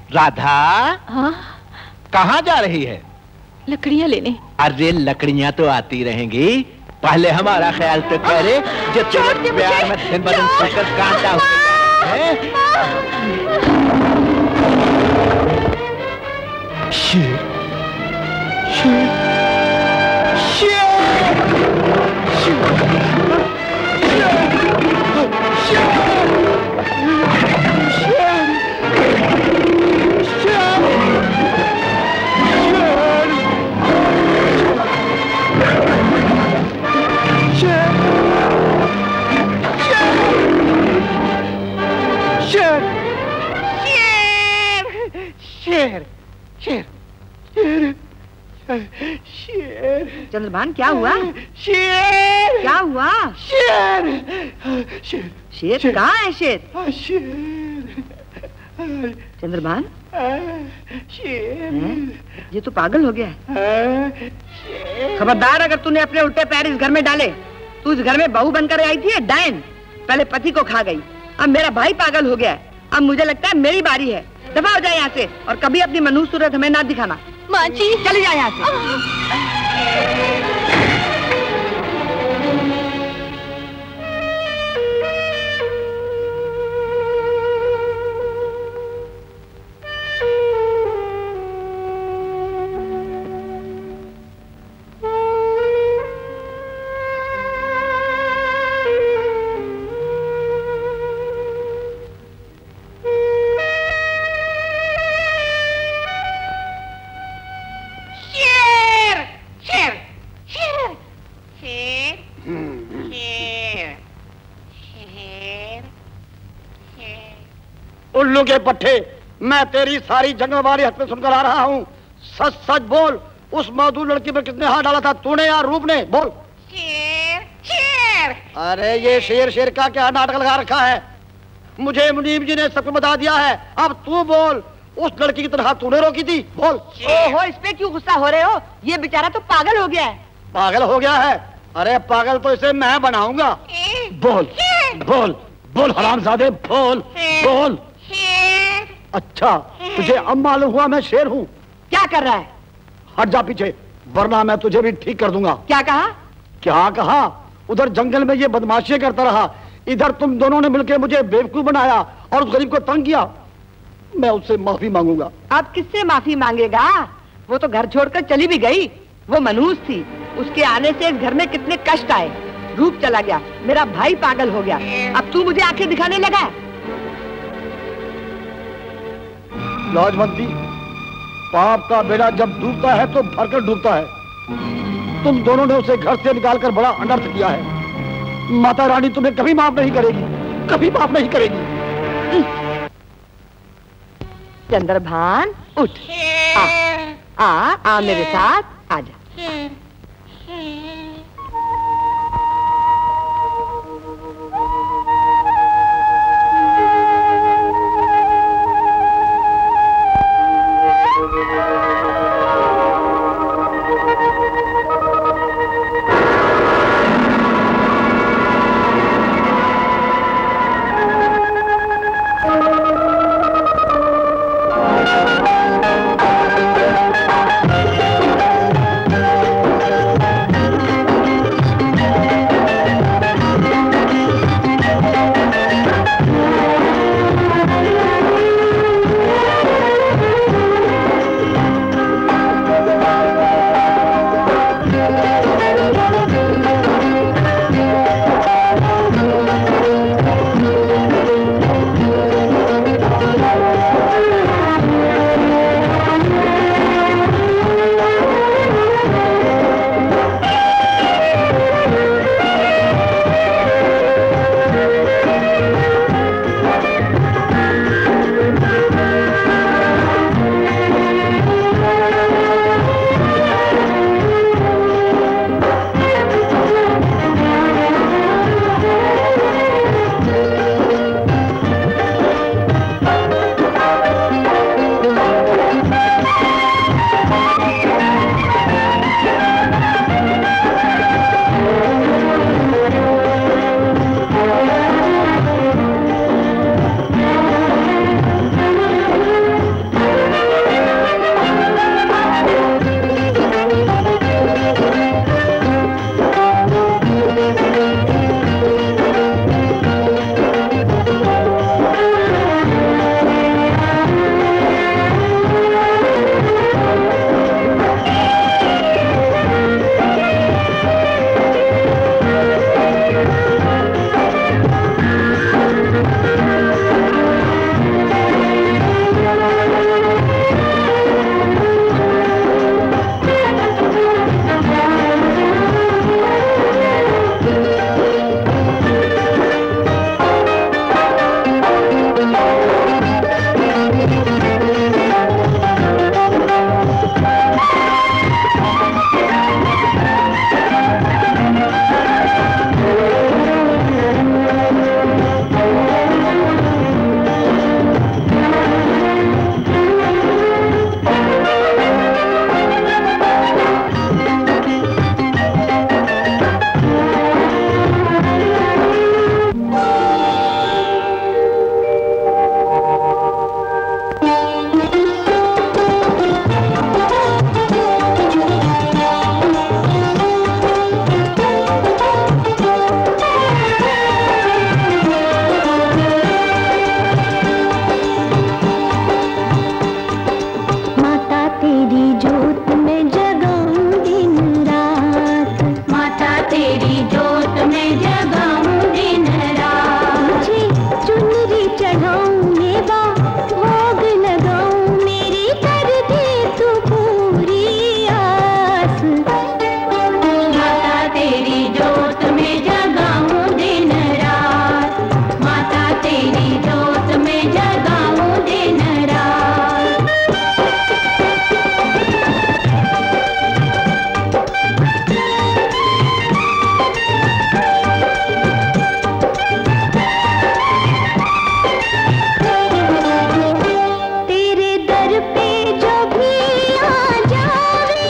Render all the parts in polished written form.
राधा। हाँ? कहाँ जा रही है? लकड़ियाँ लेने। अरे लकड़ियाँ तो आती रहेंगी, पहले हमारा ख्याल तो करे जो तेरे प्यार में दिन ब दिन फुकर कांटा होता है। शेर, शेर, शेर, शेर, शेर, शेर, शेर। चंद्रभान क्या हुआ? शेर। क्या हुआ? शेर, शेर, शेर कहाँ है? शेर, शेर। चंद्रभान, शेर। ये तो पागल हो गया है। खबरदार, अगर तूने अपने उल्टे पैर इस घर में डाले। तू इस घर में बहू बनकर आई थी डायन, पहले पति को खा गई, अब मेरा भाई पागल हो गया है। अब मुझे लगता है मेरी बारी है। दफा हो जाए यहाँ से और कभी अपनी मनुष्य सूरत हमें ना दिखाना। माँ जी, चली जाए यहाँ से। उल्लू के पट्टे, मैं तेरी सारी जंगल वाली हद पे सुनकर आ रहा हूँ। सच सच बोल, उस मौजूद लड़की पर किसने हाथ डाला था, तूने या रूप ने? बोल। शेर, शेर। अरे ये शेर शेर का क्या नाटक लगा रखा है? मुझे मुनीम जी ने सबको बता दिया है। अब तू बोल, उस लड़की की तरह तूने रोकी थी? बोल। ओहो, इस पे क्यों गुस्सा हो रहे हो? ये बेचारा तो पागल हो गया है। पागल हो गया है? अरे पागल तो इसे मैं बनाऊंगा। बोल बोल बोल हरामजादे, बोल बोल। अच्छा, तुझे अब मालूम हुआ मैं शेर हूँ? क्या कर रहा है? हट जा पीछे, वरना मैं तुझे भी ठीक कर दूंगा। क्या कहा? क्या कहा? उधर जंगल में ये बदमाशियां करता रहा, इधर तुम दोनों ने मिलकर मुझे बेवकूफ बनाया और उस गरीब को तंग किया। मैं उससे माफी मांगूंगा। अब किससे माफी मांगेगा? वो तो घर छोड़कर चली भी गई। वो मनहूस थी, उसके आने से इस घर में कितने कष्ट आए। रूप चला गया, मेरा भाई पागल हो गया, अब तू मुझे आंखें दिखाने लगा है। लाजवंती, पाप का बेड़ा जब डूबता है तो भरकर डूबता है। तुम दोनों ने उसे घर से निकालकर बड़ा अनर्थ किया है। माता रानी तुम्हें कभी माफ नहीं करेगी, कभी माफ नहीं करेगी। चंद्रभान उठ, आ मेरे साथ आजा। तेरी जोत में जगाऊं दिन रात। मुझे चुनरी चढ़ाऊं मेवा भोग लगाऊं मेरी कर दे तू पूरी आस। माता तेरी जोत में जगाऊं दिन रात, माता तेरी जोत में जगाऊं दिन रात। तेरे दर पे जो भी आ जावे,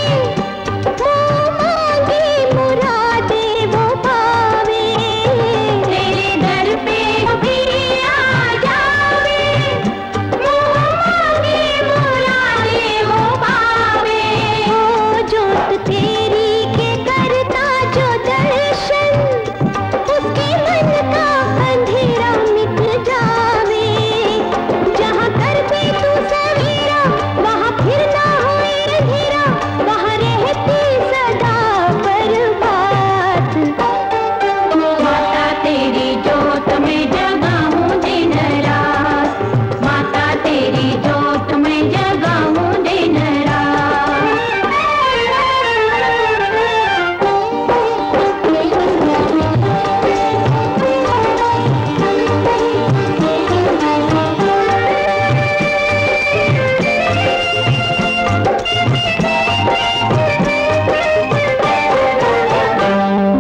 मुँह मांगी मुरादे वो पावे। तेरे दर पे जो भी आ जावे, मुँह मांगी मुरादे वो पावे। ओ जोत तेरी के करता जो दर्शन, उसके मन का अंधेरा मिट जावे। जहाँ कर दे तू सवेरा, वहाँ फिर ना होए अंधेरा, वहाँ रहती सदा बर्बाद। माता तेरी जोत में जगाऊं दिन रात, माता तेरी जोत में जगाऊं दिन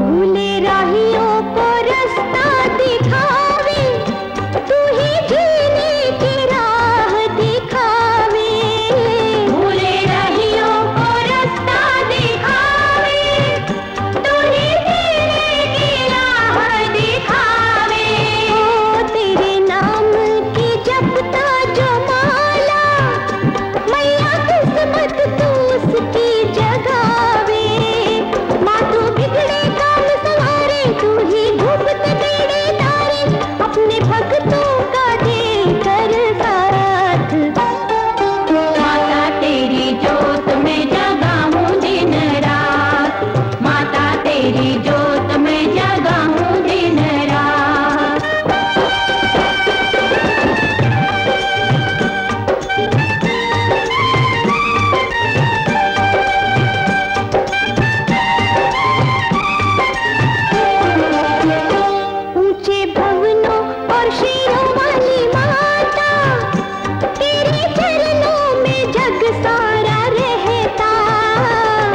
भूले राहियों को रास्ता दिखावे, तू ही जीने की राह दिखावे। भूले राहियों को रास्ता दिखावे, तू ही जीने की राह दिखावे। ओ तेरे नाम की जपता जो माला, मैया किस्मत तू उसकी जगावे। माँ तू बिगड़े काम सवारे, तू ही धूप से तेरे तारे, अपने भक्तों का दे कर साथ। माता तेरी जोत में जगाऊं दिन रात, माता तेरी जोत में जगाऊं दिन रात। ऊंचे भवनों और शेरों वाली माता, तेरे चरणों में जग सारा रहता।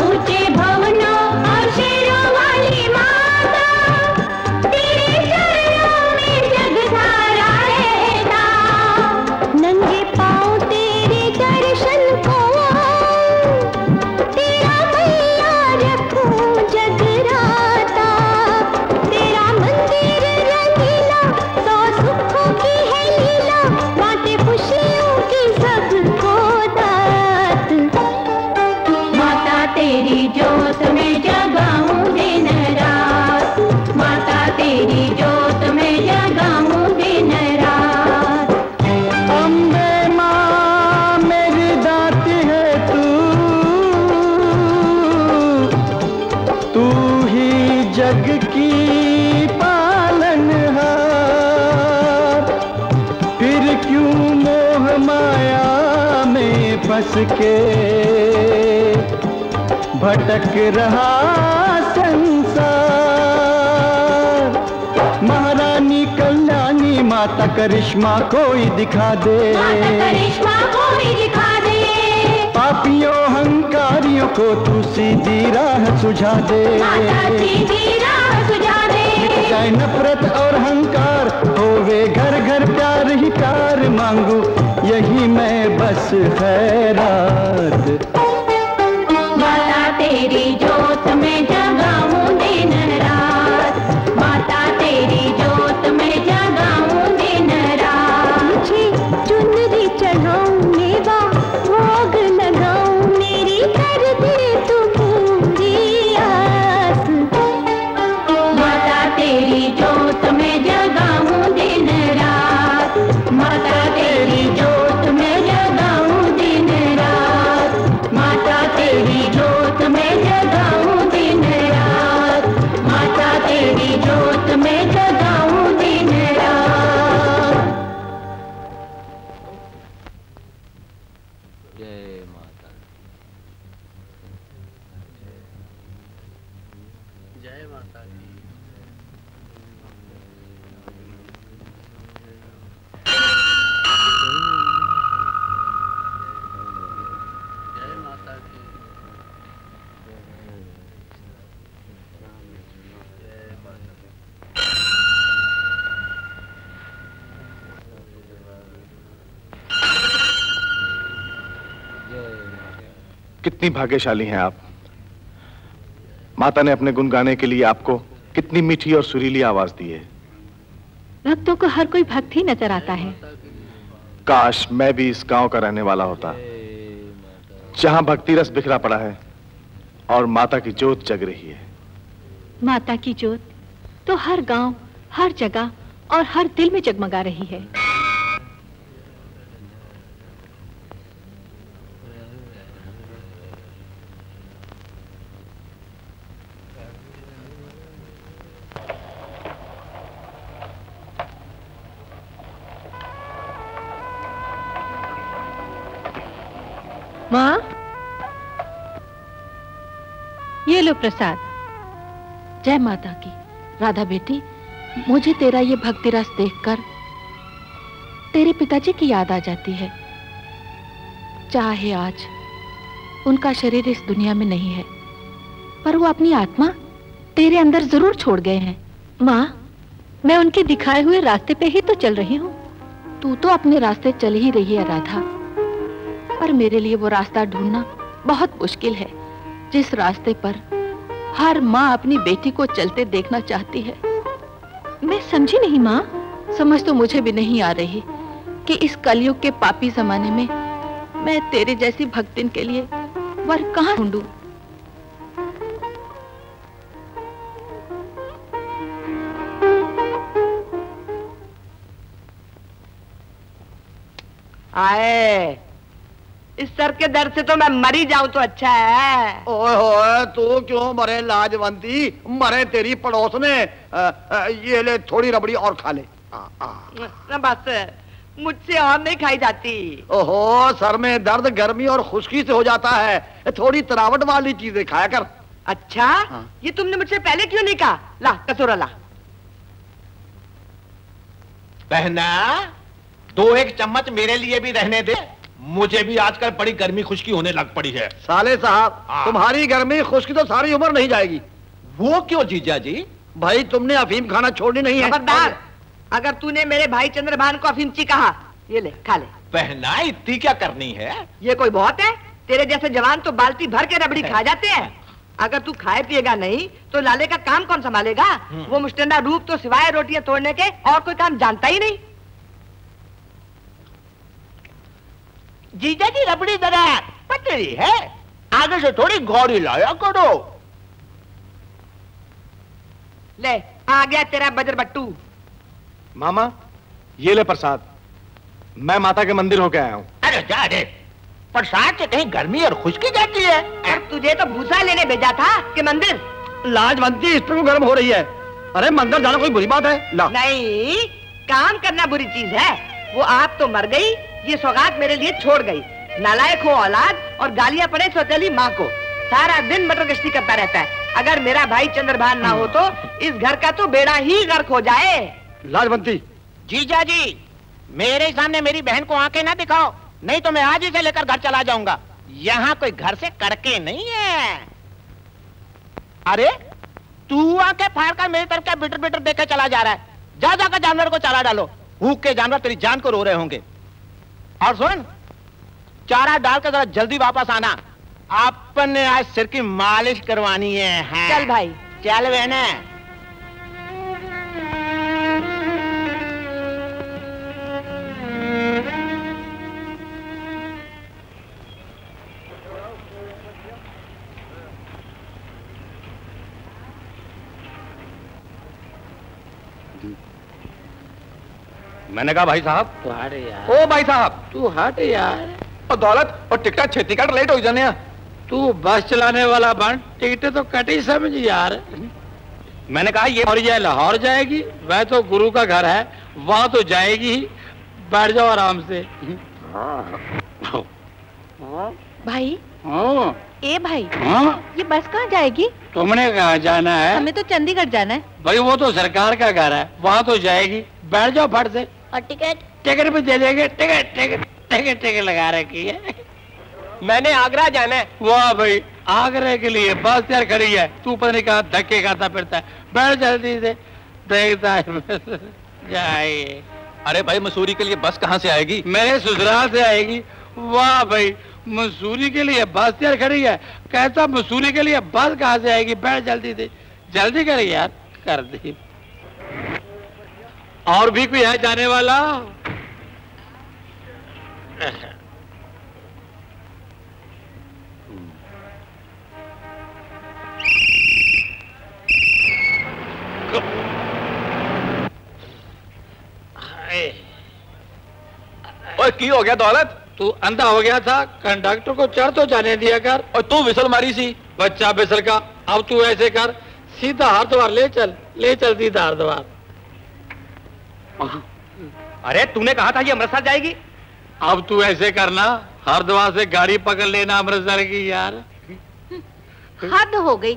ऊंचे भवनों और शेरों वाली माता, तेरे चरणों में जग सारा रहता। नंगे पाँव तेरे दर्शन को आऊं, तेरा मैया रखूं जगराता। तेरा मंदिर रंगीला, सौ सुखों की है लीला, बांटे खुशियों की सबको दात। माता तेरी जोत में जगाऊं दिन रात, माता तेरी जोत में जगाऊं दिन रात। अम्बे माँ मेरी दाती है तू ही जग की पालनहार। फिर क्यों मोह माया में फंस के भटक रहा संसार। महारानी कल्याणी माता करिश्मा कोई दिखा दे, माता करिश्मा कोई दिखा दे। पापियों हंकारियों को तू सीधी राह सुझा दे। माता सीधी राह सुझा दे। मिट जाए नफरत और हंकार, होवे घर घर प्यार ही प्यार मांगू, यही मैं बस खैरात। माता तेरी जोत में जगाऊं दिन रात, माता तेरी जोत में जगाऊं दिन रात। मुझे चुनरी चढ़ाऊं मेवा भोग लगाऊं मेरी कर दे तू पूरी आस। माता तेरी जोत में जगाऊं दिन रात, माता तेरी जोत में जगाऊं दिन रात। कितनी भाग्यशाली हैं आप। माता ने अपने गुण गाने के लिए आपको कितनी मीठी और सुरीली आवाज दी है। भक्तों को हर कोई भक्त ही नजर आता है। काश मैं भी इस गांव का रहने वाला होता, जहां भक्ति रस बिखरा पड़ा है और माता की जोत जग रही है। माता की जोत तो हर गांव, हर जगह और हर दिल में जगमगा रही है। माँ, ये लो प्रसाद। जय माता की। राधा बेटी, मुझे तेरा ये भक्ति रस देखकर तेरे पिताजी की याद आ जाती है। चाहे आज उनका शरीर इस दुनिया में नहीं है, पर वो अपनी आत्मा तेरे अंदर जरूर छोड़ गए हैं। माँ, मैं उनके दिखाए हुए रास्ते पे ही तो चल रही हूँ। तू तो अपने रास्ते चल ही रही है राधा, पर मेरे लिए वो रास्ता ढूंढना बहुत मुश्किल है, जिस रास्ते पर हर माँ अपनी बेटी को चलते देखना चाहती है। मैं समझी नहीं माँ। समझ तो मुझे भी नहीं आ रही कि इस कलयुग के पापी जमाने में मैं तेरे जैसी भक्तिन के लिए वर कहाँ ढूंढूं? आए, इस सर के दर्द से तो मैं मरी जाऊं तो अच्छा है। ओए होए, तू क्यों मरे लाजवंती? मरे तेरी पड़ोस ने। ये ले, थोड़ी रबड़ी और खा ले। बस, मुझसे और नहीं खाई जाती। ओहो, सर में दर्द गर्मी और खुश्की से हो जाता है, थोड़ी तरावट वाली चीजें खाया कर। अच्छा, हाँ। ये तुमने मुझसे पहले क्यों नहीं कहा? ला कटोरा ला। बहना, 2-1 चम्मच मेरे लिए भी रहने दे। मुझे भी आजकल बड़ी गर्मी खुश्की होने लग पड़ी है। साले साहब, तुम्हारी गर्मी खुश्की तो सारी उम्र नहीं जाएगी। वो क्यों जीजा जी? भाई, तुमने अफीम खाना छोड़नी नहीं है। खबरदार, अगर तूने मेरे भाई चंद्रभान को अफीमची कहा, ये ले खा ले। बहना, इतनी क्या करनी है? ये कोई बहुत है? तेरे जैसे जवान तो बाल्टी भर के रबड़ी खा जाते हैं। अगर तू खाए पिएगा नहीं तो लाले का काम कौन संभालेगा? वो मुस्टंडा रूप तो सिवाय रोटियां तोड़ने के और कोई काम जानता ही नहीं। जीजा जी, रबड़ी जरा पतली है, आगे से थोड़ी गौरी लाया करो। ले, आ गया तेरा बजर बट्टू। मामा, ये ले प्रसाद। मैं माता के मंदिर होके आया हूँ। अरे जा रे, प्रसाद से कहीं गर्मी और खुश्की जाती है। अब तुझे तो भूसा लेने भेजा था कि मंदिर। लाजवंती, इस पर क्यों गर्म हो रही है? अरे मंदिर जाना कोई बुरी बात है? ला। नहीं, काम करना बुरी चीज है। वो आप तो मर गई, ये सौगात मेरे लिए छोड़ गई। नालायक हो औलाद, और गालियां पड़े सौतेली माँ को। सारा दिन मटर गश्ती करता रहता है। अगर मेरा भाई चंद्रभान ना हो तो इस घर का तो बेड़ा ही गर्क हो जाए। लाजवंती, जीजा जी, मेरे सामने मेरी बहन को आंखें ना दिखाओ, नहीं तो मैं आज ही से लेकर घर चला जाऊंगा। यहाँ कोई घर से कड़के नहीं है। अरे, तू आंखें फाड़ कर मेरी तरफ क्या बिटर बिटर देकर चला जा रहा है? जा जाकर जानवर को चारा डालो। भूख के जानवर तेरी जान को रो रहे होंगे। और सुन, चारा डालकर जरा जल्दी वापस आना, आपने आज सिर की मालिश करवानी है। चल भाई, चल बहने। मैंने कहा भाई साहब। तू हट यार। ओ भाई साहब, तू हट यार। और दौलत और टिकट छेती कट लेट हो जाने। तू बस चलाने वाला बन, टिकट तो कटी समझ यार। मैंने कहा ये और ये लाहौर जाएगी, वह तो गुरु का घर है, वहां तो जाएगी ही। बैठ जाओ आराम से। भाई, हाँ। ए भाई, हाँ? ये बस कहाँ जाएगी? तुमने कहाँ जाना है? हमें तो चंडीगढ़ जाना है। भाई वो तो सरकार का घर है, वहाँ तो जाएगी। बैठ जाओ फट से। और टिकट? टिकट भी दे देंगे। टिकट टिकट टिकट टिकट लगा रखी है। मैंने आगरा जाना है। वाह भाई, आगरे के लिए बस यार खड़ी है, तू पता नहीं कहाँ धक्के खाता फिरता है। बैठ जल्दी से, देखता है जाए। अरे भाई, मसूरी के लिए बस कहाँ से आएगी? मेरे ससुराल से आएगी। वाह भाई, मसूरी के लिए बस यार खड़ी है। कहता मसूरी के लिए बस कहाँ से आएगी? बैठ जल्दी से, जल्दी कर यार, कर दी। और भी कोई है जाने वाला? ओए की हो गया दौलत? तू अंधा हो गया था, कंडक्टर को चढ़ तो जाने दिया कर। और तू विसल मारी सी। बच्चा बिसल का। अब तू ऐसे कर, सीधा हरिद्वार ले चल सीधा हरिद्वार। अरे तूने कहा था ये अमृतसर जाएगी। अब तू ऐसे करना, हरिद्वार से गाड़ी पकड़ लेना अमृतसर की। यार हद हो गई,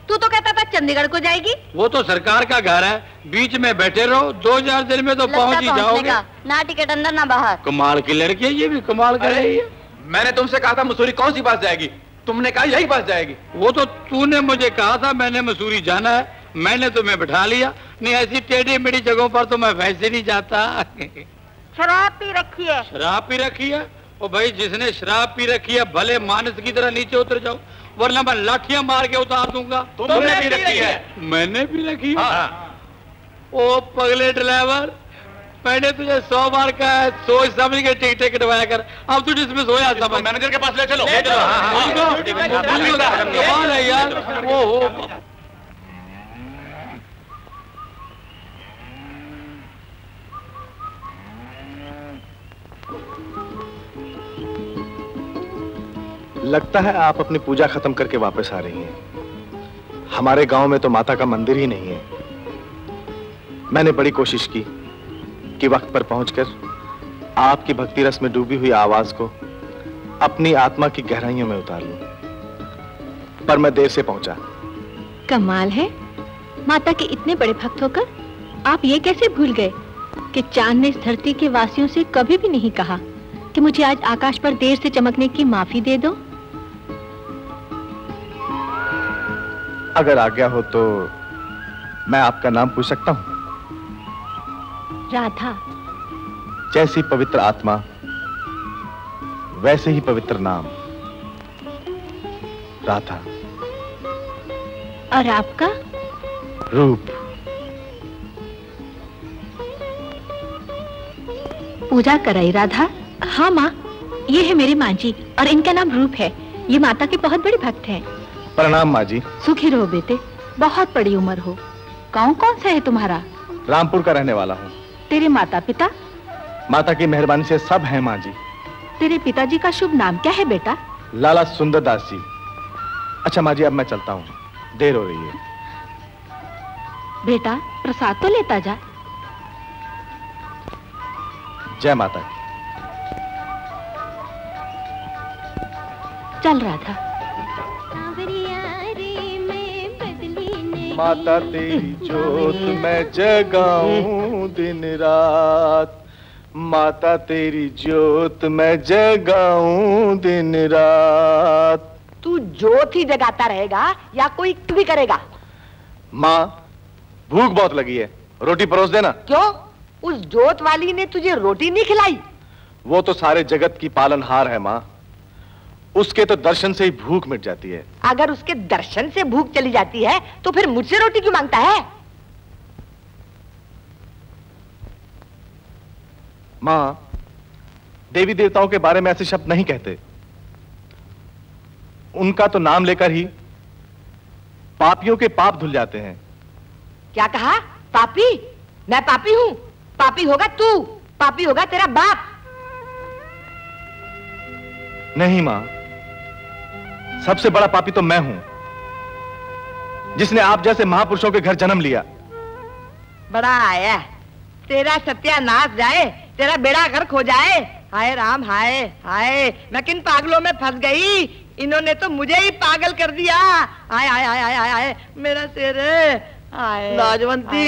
तू तो कहता था चंडीगढ़ को जाएगी। वो तो सरकार का घर है, बीच में बैठे रहो, 2-4 दिन में तो पहुंच ही जाओगे। ना टिकट अंदर ना बाहर। कमाल की लड़की है, ये भी कमाल कर रही है। मैंने तुमसे कहा था मसूरी कौन सी बस जाएगी, तुमने कहा यही बस जाएगी। वो तो तूने मुझे कहा था मैंने मसूरी जाना है, मैंने तुम्हें बिठा लिया। नहीं ऐसी टेढ़ी मेढ़ी जगहों पर तो मैं वैसे नहीं जाता। शराब पी रखी है। शराब पी रखी है? ओ भाई जिसने शराब पी रखी है भले मानस की तरह नीचे उतर जाओ, वरना मैं लाठियां मार के उतार दूंगा। तुमने भी रखी है? मैंने भी रखी है। ओ पगले ड्राइवर, मैंने तुझे 100 बार कहा है सोच समझ के टिकट कटवाया कर। अब तू जिसमें सोया समझ। मैनेजर के पास ले चलो। कमाल है यार। ओहो लगता है आप अपनी पूजा खत्म करके वापस आ रही हैं। हमारे गांव में तो माता का मंदिर ही नहीं है। मैंने बड़ी कोशिश की कि वक्त पर पहुंचकर आपकी भक्ति रस में डूबी हुई आवाज को अपनी आत्मा की गहराइयों में उतार लूं, पर मैं देर से पहुंचा। कमाल है, माता के इतने बड़े भक्त होकर आप ये कैसे भूल गए कि चांद ने इस धरती के वासियों से कभी भी नहीं कहा कि मुझे आज आकाश पर देर से चमकने की माफी दे दो। अगर आज्ञा हो तो मैं आपका नाम पूछ सकता हूं? राधा। जैसी पवित्र आत्मा वैसे ही पवित्र नाम, राधा। और आपका? रूप। पूजा कराई राधा? हाँ माँ, ये है मेरी माँ जी और इनका नाम रूप है। ये माता के बहुत बड़े भक्त हैं। प्रणाम माँ जी। सुखी रहो बेटे, बहुत बड़ी उम्र हो। गाँव कौन सा है तुम्हारा? रामपुर का रहने वाला हूँ। तेरे माता पिता? माता की मेहरबानी से सब हैं माँ जी। तेरे पिताजी का शुभ नाम क्या है बेटा? लाला सुंदरदास जी। अच्छा माँ जी, अब मैं चलता हूँ, देर हो रही है। बेटा प्रसाद तो लेता जा। जय माता की। चल राधा। माता तेरी जोत मैं जगाऊं दिन रात, माता तेरी जोत मैं जगाऊं दिन रात। तू जोत ही जगाता रहेगा या कोई भी करेगा? माँ भूख बहुत लगी है, रोटी परोस देना। क्यों? उस जोत वाली ने तुझे रोटी नहीं खिलाई? वो तो सारे जगत की पालनहार है माँ, उसके तो दर्शन से ही भूख मिट जाती है। अगर उसके दर्शन से भूख चली जाती है तो फिर मुझसे रोटी क्यों मांगता है? माँ देवी देवताओं के बारे में ऐसे शब्द नहीं कहते। उनका तो नाम लेकर ही पापियों के पाप धुल जाते हैं। क्या कहा? पापी? मैं पापी हूँ? पापी होगा तू, पापी होगा तेरा बाप। नहीं माँ, सबसे बड़ा पापी तो मैं हूं, जिसने आप जैसे महापुरुषों के घर जन्म लिया। बड़ा आया, तेरा सत्यानाश जाए, तेरा बेड़ा गर्क हो जाए। हाय राम, हाय हाय, मैं किन पागलों में फंस गई। इन्होंने तो मुझे ही पागल कर दिया। हाय हाय हाय हाय हाय, मेरा सिर। हाय लाजवंती।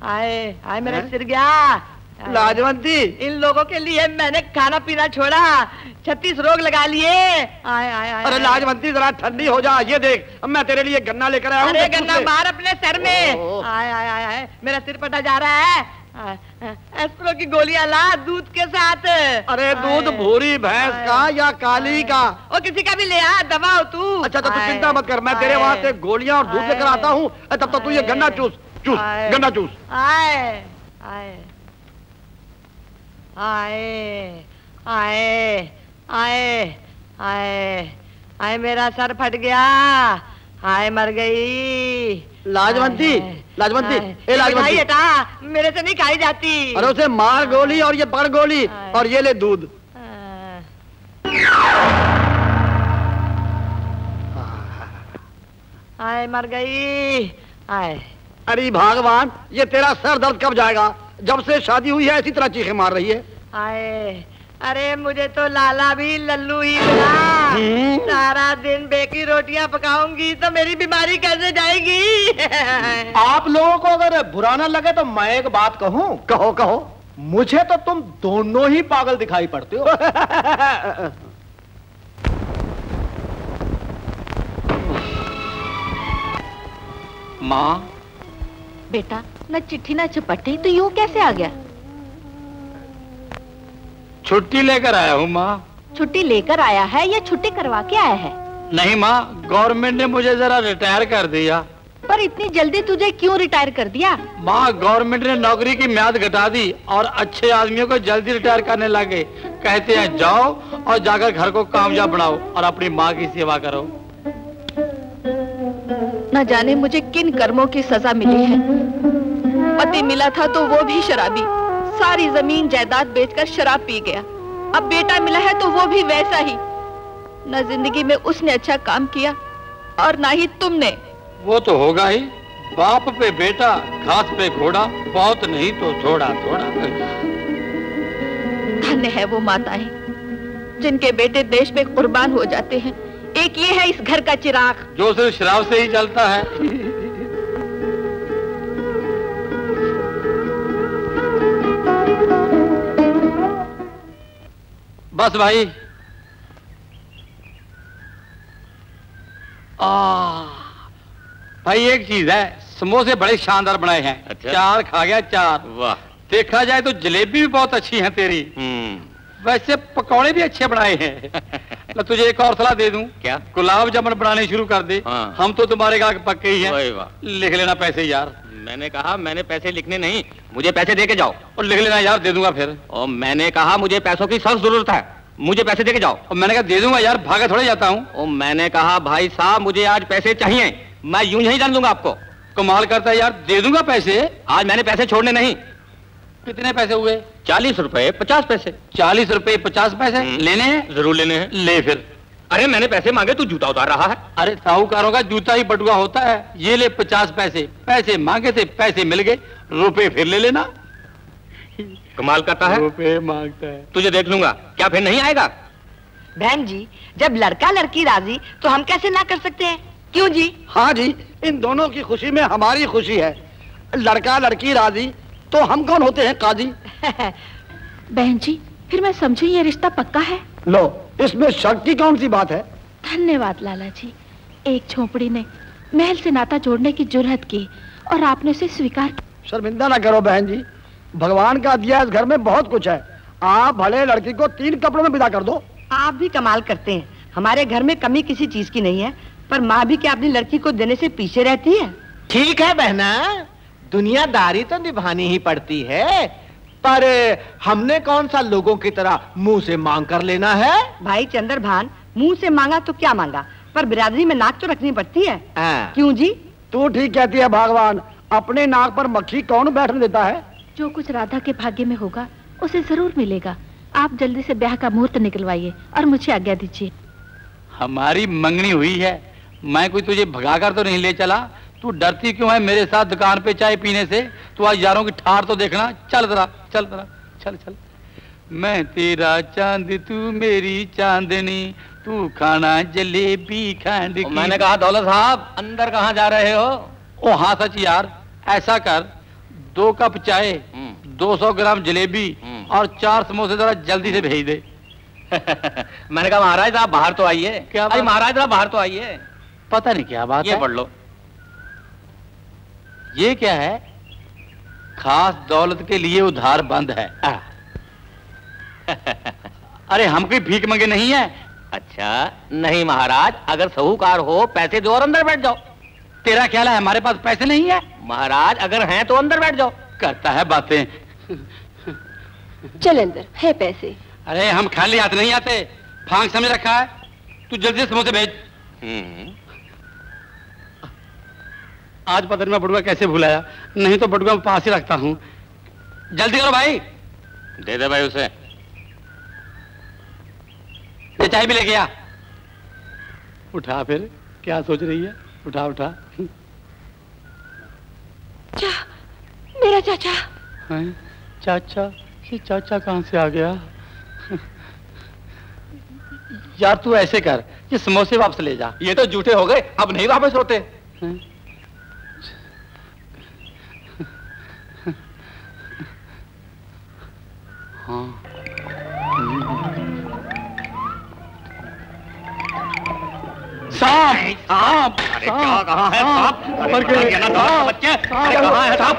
हाय हाय, मेरा सिर गया। लाजवंती, इन लोगों के लिए मैंने खाना पीना छोड़ा, 36 रोग लगा लिए। आए आए आए। अरे लाजवंती जरा ठंडी हो जा, ये देख अब मैं तेरे लिए गन्ना लेकर आया हूँ। अरे गन्ना मार अपने सर में। आए आए आए आए, मेरा सिर पटा जा रहा है। एस्प्रो की गोलियां ला दूध के साथ। अरे दूध भूरी भैंस का या काली का? और किसी का भी ले आ, दबा हो तू। अच्छा तो तू चिंता मत कर, मैं तेरे वास्ते गोलियां और दूध लेकर आता हूँ। तब तक तू ये गन्ना चूस चूस, गन्ना चूस। आए आए आए आए आए आए आए, मेरा सर फट गया। हाय मर गई। लाजवंती, लाजवंती, ए लाजवंती, हटा, मेरे से नहीं खाई जाती। अरे उसे मार गोली और ये पड़ गोली और ये ले दूध। हाय मर गई। हाय, अरे भगवान, ये तेरा सर दर्द कब जाएगा? जब से शादी हुई है इसी तरह चीखें मार रही है। हाय, अरे मुझे तो लाला भी लल्लू ही मिला। सारा दिन बेकी रोटियां पकाऊंगी तो मेरी बीमारी कैसे जाएगी? आप लोगों को अगर बुरा ना लगे तो मैं एक बात कहूं। कहो कहो। मुझे तो तुम दोनों ही पागल दिखाई पड़ते हो। माँ, बेटा न चिट्ठी न चपट्टी, तो यूं कैसे आ गया? छुट्टी लेकर आया हूँ माँ। छुट्टी लेकर आया है या छुट्टी करवा के आया है? नहीं माँ, गवर्नमेंट ने मुझे जरा रिटायर कर दिया। पर इतनी जल्दी तुझे क्यों रिटायर कर दिया? माँ, गवर्नमेंट ने नौकरी की म्याद घटा दी और अच्छे आदमियों को जल्दी रिटायर करने लगे। कहते हैं जाओ और जाकर घर को कामयाब बनाओ और अपनी माँ की सेवा करो। न जाने मुझे किन कर्मों की सजा मिली है। पति मिला था तो वो भी शराबी, सारी जमीन जायदाद बेचकर शराब पी गया। अब बेटा मिला है तो वो भी वैसा ही। न जिंदगी में उसने अच्छा काम किया और ना ही तुमने। वो तो होगा ही, बाप पे बेटा, घास पे घोड़ा, बहुत नहीं तो थोड़ा थोड़ा। धन्य है वो माताएं जिनके बेटे देश में कुर्बान हो जाते हैं। एक ये है इस घर का चिराग जो सिर्फ शराब से ही चलता है। बस भाई। भाई एक चीज है, समोसे बड़े शानदार बनाए हैं। अच्छा? 4 खा गया 4। वाह। देखा जाए तो जलेबी भी बहुत अच्छी है तेरी। वैसे पकौड़े भी अच्छे बनाए हैं। मैं तुझे एक और सलाह दे दूं क्या? गुलाब जामुन बनाने शुरू कर दे। हाँ। हम तो तुम्हारे गाहक पक्के ही हैं। लिख लेना पैसे यार। मैंने कहा मैंने पैसे लिखने नहीं, मुझे पैसे दे के जाओ। और लिख लेना यार, दे दूंगा फिर। और मैंने कहा मुझे पैसों की सख्त जरूरत है, मुझे पैसे दे के जाओ। और मैंने कहा दे दूंगा यार, भागा थोड़े जाता हूँ। और मैंने कहा भाई साहब मुझे आज पैसे चाहिए, मैं यूं नहीं जान दूंगा आपको। कमाल करता है यार, दे दूंगा पैसे। आज मैंने पैसे छोड़ने नहीं। कितने पैसे हुए? 40 रुपए 50 पैसे। 40 रुपए 50 पैसे लेने हैं? जरूर लेने हैं। ले फिर। अरे मैंने पैसे मांगे, तू जूता उतार रहा है। अरे साहूकारों का जूता ही बटुआ होता है। ये ले 50 पैसे। पैसे मांगे थे, पैसे मिल गए, रुपए फिर ले लेना। कमाल करता है। रुपए मांगता है। तुझे देख लूंगा, क्या फिर नहीं आएगा? बहन जी, जब लड़का लड़की राजी तो हम कैसे ना कर सकते हैं? क्यों जी? हाँ जी, इन दोनों की खुशी में हमारी खुशी है। लड़का लड़की राजी तो हम कौन होते हैं काजी? बहन जी, फिर मैं समझू ये रिश्ता पक्का है। लो, इसमें शक की कौन सी बात है? धन्यवाद लाला जी। एक झोपड़ी ने महल से नाता जोड़ने की जुर्रत की और आपने उसे स्वीकार किया। शर्मिंदा ना करो बहन जी, भगवान का दिया इस घर में बहुत कुछ है। आप भले लड़की को 3 कपड़ों में विदा कर दो। आप भी कमाल करते हैं। हमारे घर में कमी किसी चीज की नहीं है, पर माँ भी क्या अपनी लड़की को देने से पीछे रहती है? ठीक है बहना, दुनियादारी तो निभानी ही पड़ती है, पर हमने कौन सा लोगों की तरह मुंह से मांग कर लेना है? भाई चंद्रभान, मुंह से मांगा तो क्या मांगा, पर बिरादरी में नाक तो रखनी पड़ती है। क्यों जी? तू ठीक कहती है भगवान, अपने नाक पर मक्खी कौन बैठने देता है? जो कुछ राधा के भाग्य में होगा उसे जरूर मिलेगा। आप जल्दी से ब्याह का मुहूर्त निकलवाइए और मुझे आज्ञा दीजिए। हमारी मंगनी हुई है, मैं कोई तुझे भगाकर तो नहीं ले चला। तू डरती क्यों है मेरे साथ दुकान पे चाय पीने से? तू आज यारों की ठार तो देखना। चल जरा, चल जरा, चल चल। मैं तेरा चांद तू मेरी चांदनी, तू खाना जलेबी खांड की। मैंने कहा दौलत साहब अंदर कहाँ जा रहे हो? ओ हाँ सच यार, ऐसा कर 2 कप चाय, 200 ग्राम जलेबी और 4 समोसे जरा जल्दी से भेज दे। मैंने कहा महाराज साहब बाहर तो आइए। क्या भाई महाराज साहब बाहर तो आइए। पता नहीं क्या बात है। ये पढ़ लो। ये क्या है? खास दौलत के लिए उधार बंद है। अरे हम कोई भीख मंगे नहीं है। अच्छा नहीं महाराज, अगर साहूकार हो पैसे दो और अंदर बैठ जाओ। तेरा ख्याल है हमारे पास पैसे नहीं है? महाराज अगर हैं तो अंदर बैठ जाओ। करता है बातें। चल अंदर है पैसे। अरे हम खाली हाथ नहीं आते, फांक समझ रखा है। तू जल्दी से समोसे भेज। आज पता नहीं मैं बटुआ कैसे भुलाया, नहीं तो बटुआ पास ही रखता हूँ। जल्दी करो भाई। दे दे भाई उसे। ये चाय भी ले गया। उठा फिर, क्या सोच रही है? उठा उठा। मेरा चाचा। चाचा? ये चाचा कहाँ से आ गया? यार तू ऐसे कर, ये समोसे वापस ले जा। ये तो झूठे हो गए, अब नहीं वापस होते। हाँ। सांप! सांप! अरे क्या कहाँ है सांप? मर गए। बच्चे अरे कहाँ है सांप?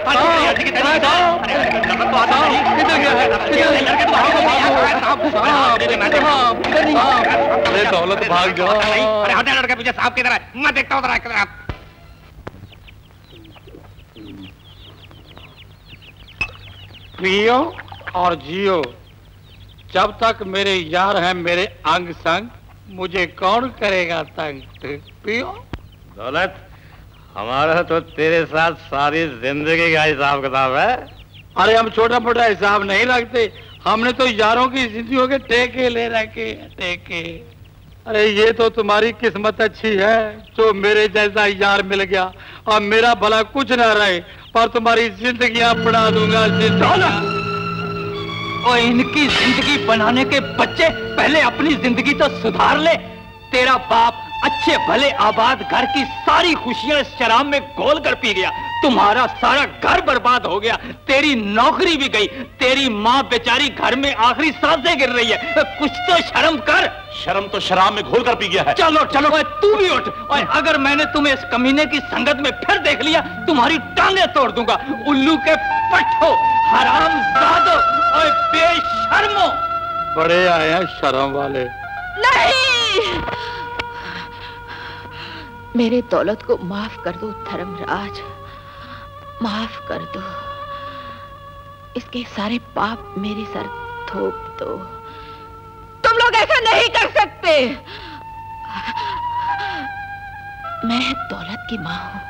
अरे दौलत भाग जाओ। अरे हटे लड़के पीछे, सांप किधर है? मैं देखता हूँ किधर है। पियो और जियो, जब तक मेरे यार हैं मेरे अंग संग, मुझे कौन करेगा तंग। पियो। दौलत, हमारा तो तेरे साथ सारी जिंदगी का हिसाब किताब है। अरे हम छोटा मोटा हिसाब नहीं रखते, हमने तो यारों की जिंदगियों के ठेके ले रखे, ठेके। अरे ये तो तुम्हारी किस्मत अच्छी है जो मेरे जैसा यार मिल गया। और मेरा भला कुछ ना रहे पर तुम्हारी जिंदगियां बढ़ा दूंगा। और इनकी जिंदगी बनाने के बच्चे पहले अपनी जिंदगी तो सुधार ले। तेरा बाप अच्छे भले आबाद घर की सारी खुशियां शराब में घोल कर पी गया, तुम्हारा सारा घर बर्बाद हो गया, तेरी नौकरी भी गई, तेरी माँ बेचारी घर में आखिरी सांसें गिर रही है। कुछ तो शर्म कर। शर्म तो शराब में घोल कर पी गया है। चलो चलो तू भी उठ, और अगर मैंने तुम्हें इस कमीने की संगत में फिर देख लिया तुम्हारी टांगे तोड़ दूंगा। उल्लू के पट्टो, हरामजादो और बेशर्मो। बड़े आए हैं शर्म वाले। नहीं, मेरे दौलत को माफ कर दो धर्मराज, माफ कर दो। इसके सारे पाप मेरे सर थोप दो। तुम लोग ऐसा नहीं कर सकते। मैं दौलत की माँ हूं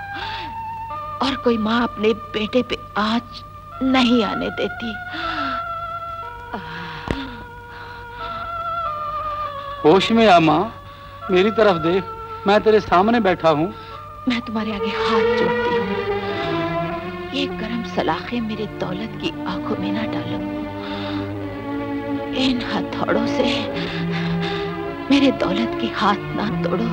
और कोई माँ अपने बेटे पे आंच नहीं आने देती। होश में आ माँ, मेरी तरफ देख, मैं तेरे सामने बैठा हूँ। मैं तुम्हारे आगे हाथ जोड़ती हूँ, ये गरम सलाखें मेरे दौलत की आंखों में ना डालो। इन हथौड़ों से मेरे दौलत के हाथ ना तोड़ो।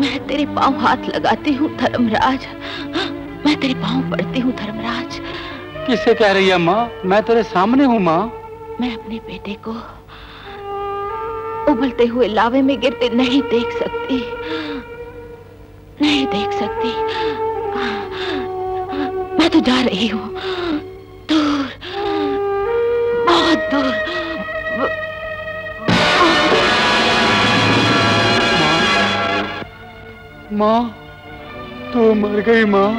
मैं तेरे पांव हाथ लगाती हूँ धर्मराज, मैं तेरे पांव पड़ती हूँ धर्मराज। किससे कह रही है माँ? मैं तेरे सामने हूँ माँ। मैं अपने बेटे को उबलते हुए लावे में गिरते नहीं देख सकती, नहीं देख सकती। मैं तो जा रही हूँ दूर, बहुत दूर। माँ, तू मर गई माँ।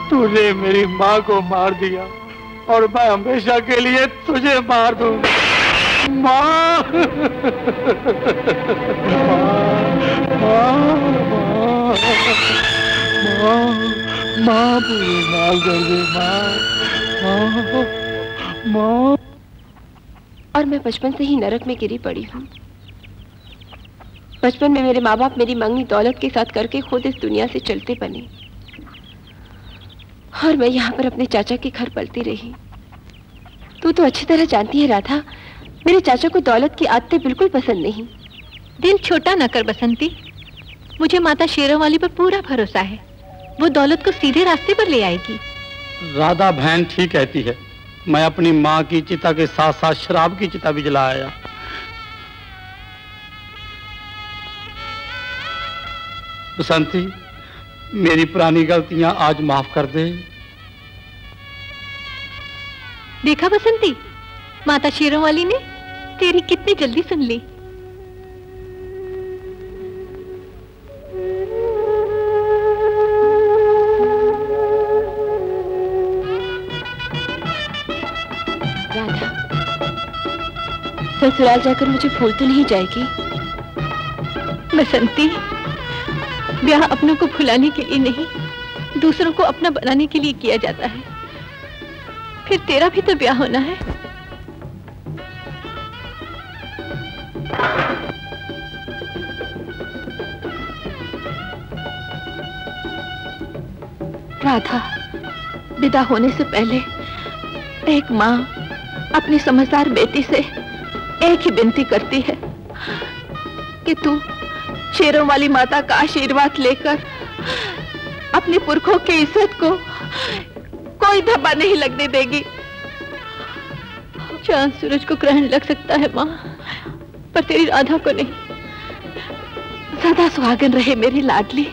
तूने मेरी माँ को मार दिया और मैं हमेशा के लिए तुझे मार दूंगा। माँ, माँ, माँ, माँ, माँ, मुझे माफ कर दे माँ, माँ। और मैं बचपन से ही नरक में गिरी पड़ी हूँ। बचपन में मेरे माँ बाप मेरी मंगनी दौलत के साथ करके खुद इस दुनिया से चलते बने, और मैं यहाँ पर अपने चाचा के घर पलती रही। तू तो अच्छी तरह जानती है राधा, मेरे चाचा को दौलत की आदतें बिल्कुल पसंद नहीं। दिल छोटा न कर बसंती, मुझे माता शेरोवाली पर पूरा भरोसा है, वो दौलत को सीधे रास्ते पर ले आएगी। राधा बहन ठीक कहती है, मैं अपनी माँ की चिता के साथ साथ शराब की चिता भी जला आया। बसंती, मेरी पुरानी गलतियां आज माफ कर दे। देखा बसंती, माता शेरों वाली ने तेरी कितनी जल्दी सुन ली। राधा, ससुराल जाकर मुझे भूल तो नहीं जाएगी? बसंती, ब्याह अपनों को भुलाने के लिए नहीं, दूसरों को अपना बनाने के लिए किया जाता है। फिर तेरा भी तो ब्याह होना है। राधा, विदा होने से पहले एक माँ अपनी समझदार बेटी से एक ही विनती करती है कि तू शेरों वाली माता का आशीर्वाद लेकर अपने पुरखों की इज्जत को कोई धब्बा नहीं लगने देगी। चांद सूरज को ग्रहण लग सकता है माँ, पर तेरी राधा को नहीं। सदा सुहागन रहे मेरी लाडली।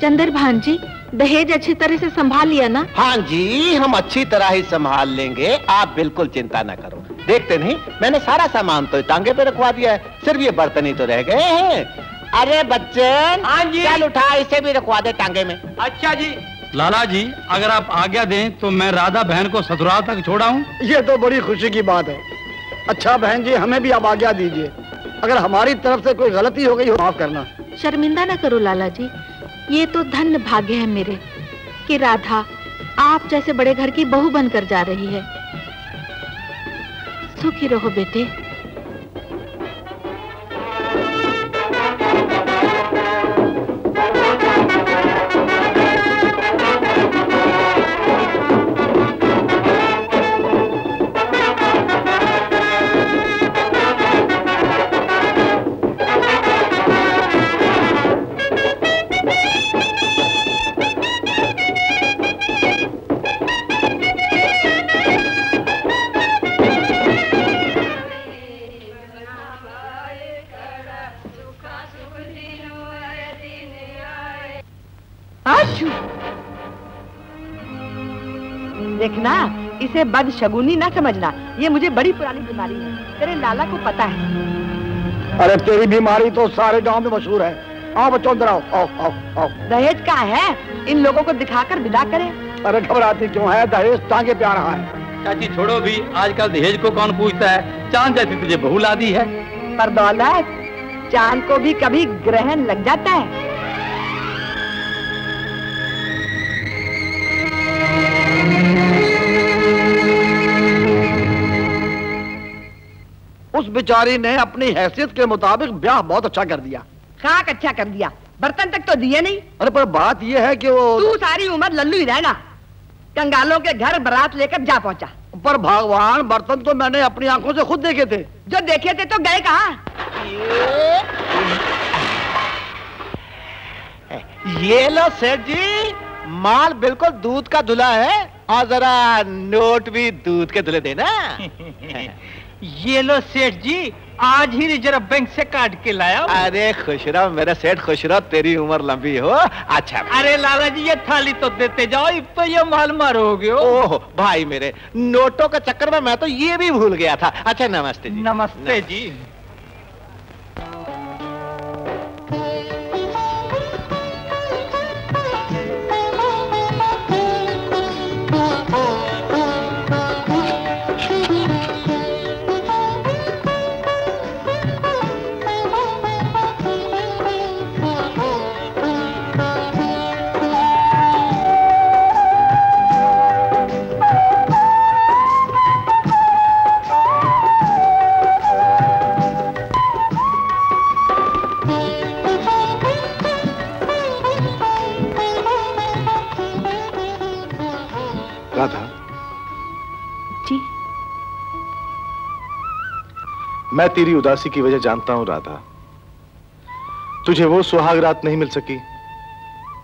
चंदर भांजी, दहेज अच्छी तरह से संभाल लिया ना? हाँ जी, हम अच्छी तरह ही संभाल लेंगे, आप बिल्कुल चिंता ना करो। देखते नहीं, मैंने सारा सामान तो टांगे पे रखवा दिया है, सिर्फ ये बर्तन ही तो रह गए हैं। अरे बच्चन, हाँ जी, चल उठा, इसे भी रखवा दे टांगे में। अच्छा जी। लाला जी, अगर आप आज्ञा दें तो मैं राधा बहन को ससुराल तक छोड़ाऊं। ये तो बड़ी खुशी की बात है। अच्छा बहन जी, हमें भी आप आज्ञा दीजिए। अगर हमारी तरफ से कोई गलती हो गई हो माफ करना। शर्मिंदा न करो लाला जी, ये तो धन्य भाग्य है मेरे कि राधा आप जैसे बड़े घर की बहू बनकर जा रही है। सुखी रहो बेटे। देखना, इसे बदशगुनी ना समझना, ये मुझे बड़ी पुरानी बीमारी है, तेरे लाला को पता है। अरे तेरी बीमारी तो सारे गांव में मशहूर है। आओ बच्चों, अंदर आओ, आओ आओ आओ। दहेज का है, इन लोगों को दिखाकर विदा करें। अरे घबराती क्यों है, दहेज टांगे पे आ रहा है। चाची छोड़ो भी, आजकल दहेज को कौन पूछता है, चांद जैसी तुझे बहू ला दी है। पर दौलत, चांद को भी कभी ग्रहण लग जाता है। उस बेचारी ने अपनी हैसियत के मुताबिक ब्याह बहुत अच्छा कर दिया। खाक अच्छा कर दिया, बर्तन तक तो दिए नहीं। अरे पर बात यह है कि वो तू सारी उम्र लल्लू ही रहना, कंगालों के घर बारात लेकर जा पहुंचा। पर भगवान, बर्तन तो मैंने अपनी आंखों से खुद देखे थे। जो देखे थे तो गए कहाँ? ये लो सेठ जी, माल बिल्कुल दूध का धुला है, और जरा नोट भी दूध के धुले देना। ये लो सेठ जी, आज ही रिजर्व बैंक से काट के लाया। अरे खुश रहो मेरे सेठ, खुश रहो, तेरी उम्र लंबी हो। अच्छा अरे लाला जी, ये थाली तो देते जाओ, अब तो ये माल मारोगे। ओह भाई मेरे, नोटों के चक्कर में मैं तो ये भी भूल गया था। अच्छा नमस्ते जी। नमस्ते जी। मैं तेरी उदासी की वजह जानता हूं राधा। तुझे वो सुहाग रात नहीं मिल सकी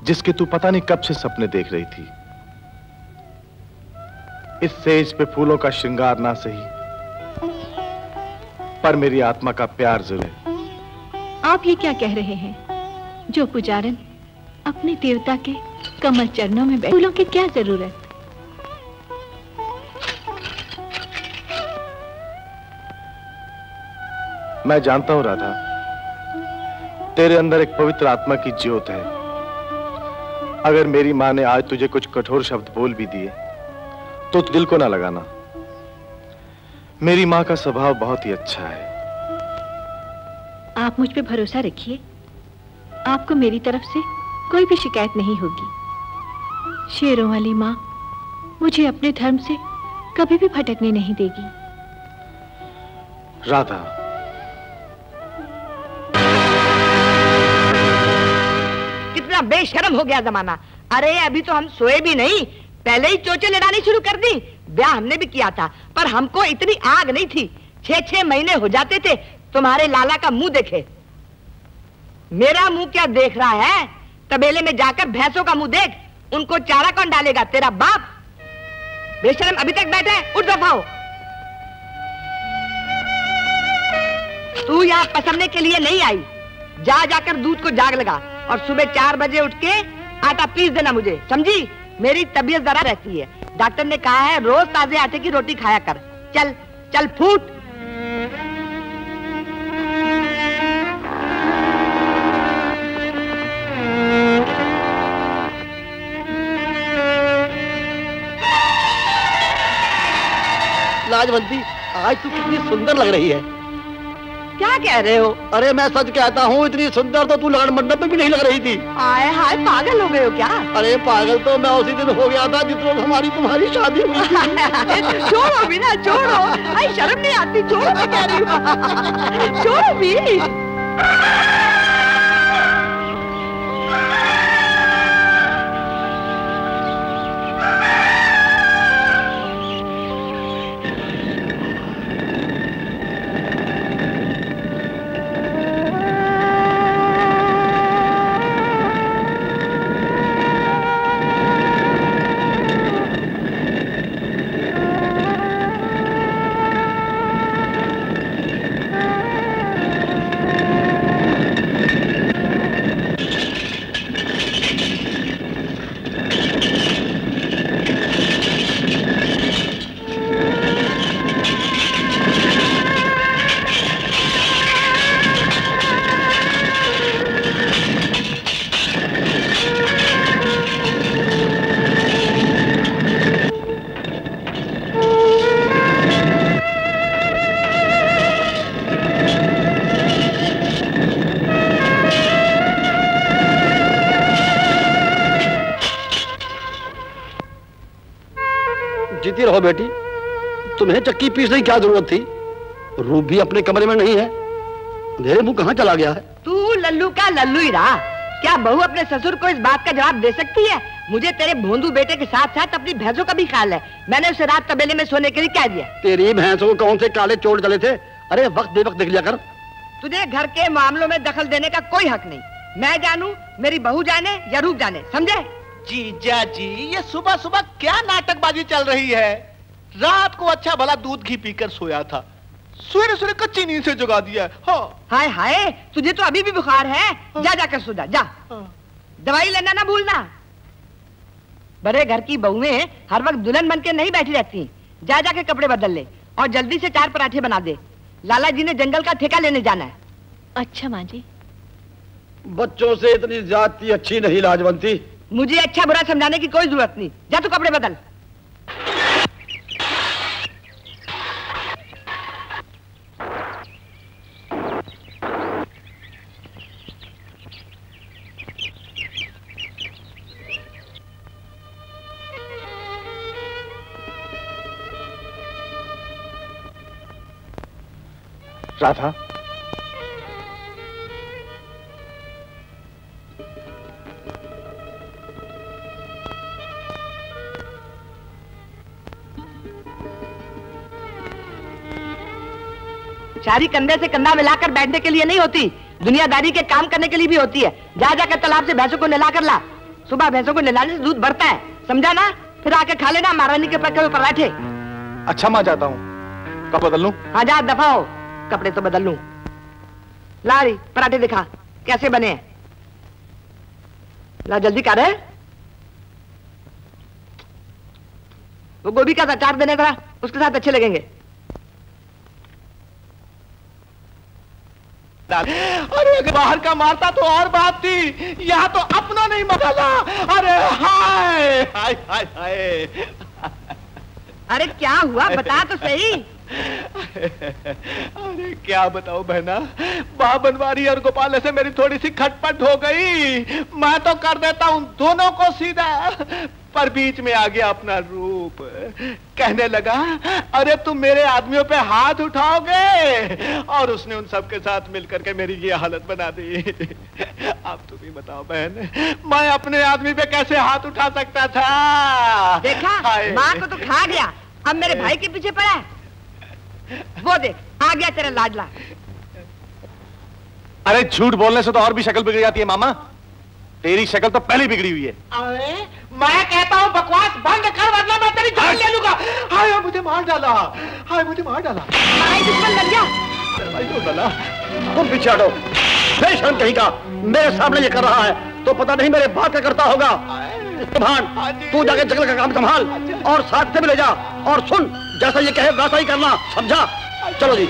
जिसके तू पता नहीं कब से सपने देख रही थी। इस सेज पे फूलों का श्रृंगार ना सही, पर मेरी आत्मा का प्यार जरूर है। आप ये क्या कह रहे हैं? जो पुजारन अपने देवता के कमल चरणों में बैठे, फूलों की क्या जरूरत? मैं जानता हूं राधा, तेरे अंदर एक पवित्र आत्मा की ज्योत है। अगर मेरी माँ ने आज तुझे कुछ कठोर शब्द बोल भी दिए तो दिल को ना लगाना। मेरी माँ का स्वभाव बहुत ही अच्छा है। आप मुझ पे भरोसा रखिए, आपको मेरी तरफ से कोई भी शिकायत नहीं होगी। शेरों वाली माँ मुझे अपने धर्म से कभी भी भटकने नहीं देगी। राधा, कितना बेशर्म हो गया जमाना। अरे अभी तो हम सोए भी नहीं, पहले ही चोचे लड़ानी शुरू कर दी। ब्याह हमने भी किया था, पर हमको इतनी आग नहीं थी। 6-6 महीने हो जाते थे तुम्हारे लाला का मुंह देखे। मेरा मुंह क्या देख रहा है? तबेले में जाकर भैंसों का मुंह देख, उनको चारा कौन डालेगा? तेरा बाप। बेशर्म अभी तक बैठा है, उठ दफा हो। तू यहाँ पसंदने के लिए नहीं आई। जाकर दूध को जाग लगा और सुबह 4 बजे उठ के आटा पीस देना मुझे, समझी? मेरी तबीयत जरा रहती है। डॉक्टर ने कहा है रोज ताजे आटे की रोटी खाया कर। चल चल फूट। लाजवंती, आज तू कितनी सुंदर लग रही है। क्या कह रहे हो? अरे मैं सच कहता हूँ, इतनी सुंदर तो तू लगन मंडप में भी नहीं लग रही थी। आए हाय, पागल हो गए हो क्या? अरे पागल तो मैं उसी दिन हो गया था जिस रोज हमारी तुम्हारी शादी हुई थी। छोड़ो भी ना, छोड़ो। आई शर्म नहीं आती, छोड़ो, मैं कह रही हूँ। छोड़ो भी। जीती रहो बेटी, तुम्हें चक्की पीसने की क्या जरूरत थी? रूप भी अपने कमरे में नहीं है, मेरे मुंह कहाँ चला गया है? तू लल्लू का लल्लू ही रहा। क्या बहू अपने ससुर को इस बात का जवाब दे सकती है? मुझे तेरे भोंदू बेटे के साथ साथ अपनी भैंसों का भी ख्याल है। मैंने उसे रात तबेले में सोने के लिए कह दिया। तेरी भैंसों को कौन से काले चोट डले थे? अरे वक्त बेवक्त देख लिया कर। तुझे घर के मामलों में दखल देने का कोई हक नहीं। मैं जानू, मेरी बहू जाने या रूप जाने, समझे? जीजा जी, ये सुबह सुबह क्या नाटकबाजी चल रही है? रात को अच्छा भला दूध घी पीकर सोया था, सवेरे सवेरे कच्ची नींद से जगा दिया है। हाँ। हाय हाय, तुझे तो अभी भी बुखार है। हाँ। जा जाकर सो जा, जा। हाँ। दवाई लेना ना भूलना। बड़े घर की बहुएं हर वक्त दुल्हन बन के नहीं बैठी रहती। जा जाके कपड़े बदल ले और जल्दी से 4 पराठे बना दे। लाला जी ने जंगल का ठेका लेने जाना है। अच्छा माँ जी। बच्चों से इतनी ज्यादती अच्छी नहीं लाजवंती। मुझे अच्छा बुरा समझाने की कोई जरूरत नहीं। जा तू कपड़े बदल। राधा, शादी कंधे से कंधा मिलाकर बैठने के लिए नहीं होती, दुनियादारी के काम करने के लिए भी होती है। जा जाकर तालाब से भैंसों को नहला कर ला। सुबह भैंसों को नहलाने से दूध बढ़ता है, समझा ना? फिर आके खा लेना महारानी के पके हुए पराठे। अच्छा माँ, जाता हूँ। कब बदल लूं? हाँ जा, दफा हो। कपड़े तो बदल लूं। लारी पराठे दिखा कैसे बने हैं। ला जल्दी कर रहे। वो गोभी का अचार देने का उसके साथ अच्छे लगेंगे। अरे अगर बाहर का मारता तो और बात थी, यहाँ तो अपना नहीं मसाला। अरे हाय हाय हाय हाय। अरे क्या हुआ बता तो सही। अरे क्या बताओ बहना, माँ बनवारी और गोपाल से मेरी थोड़ी सी खटपट हो गई। मैं तो कर देता हूँ दोनों को सीधा, पर बीच में आ गया अपना रूप। कहने लगा अरे तुम मेरे आदमियों पे हाथ उठाओगे, और उसने उन सब के साथ मिलकर के मेरी ये हालत बना दी। अब तुम ही बताओ बहन, मैं अपने आदमी पे कैसे हाथ उठा सकता था। देखा माँ को तो खा गया, अब मेरे भाई के पीछे पड़ा है। वो देख आ गया तेरा लाडला। अरे झूठ बोलने से तो और भी शक्ल बिगड़ जाती है मामा। तेरी शक्ल तो पहले बिगड़ी हुई है। अरे मैं कहता हूँ बकवास बंद कर, वरना मैं तेरी जान ले लूंगा। हाय मुझे मार डाला, हाय मुझे मार डाला। भाई दुश्मन लग गया। भाई तो डाला। तुम पीछे हटो, बेशर्म कहीं का। मेरे सामने ये कर रहा है तो पता नहीं मेरे बाप का करता होगा। तू जाके जंगल का काम संभाल और साथ से भी ले जा। और सुन, जैसा ये कहे वैसा ही करना, समझा? चलो जी।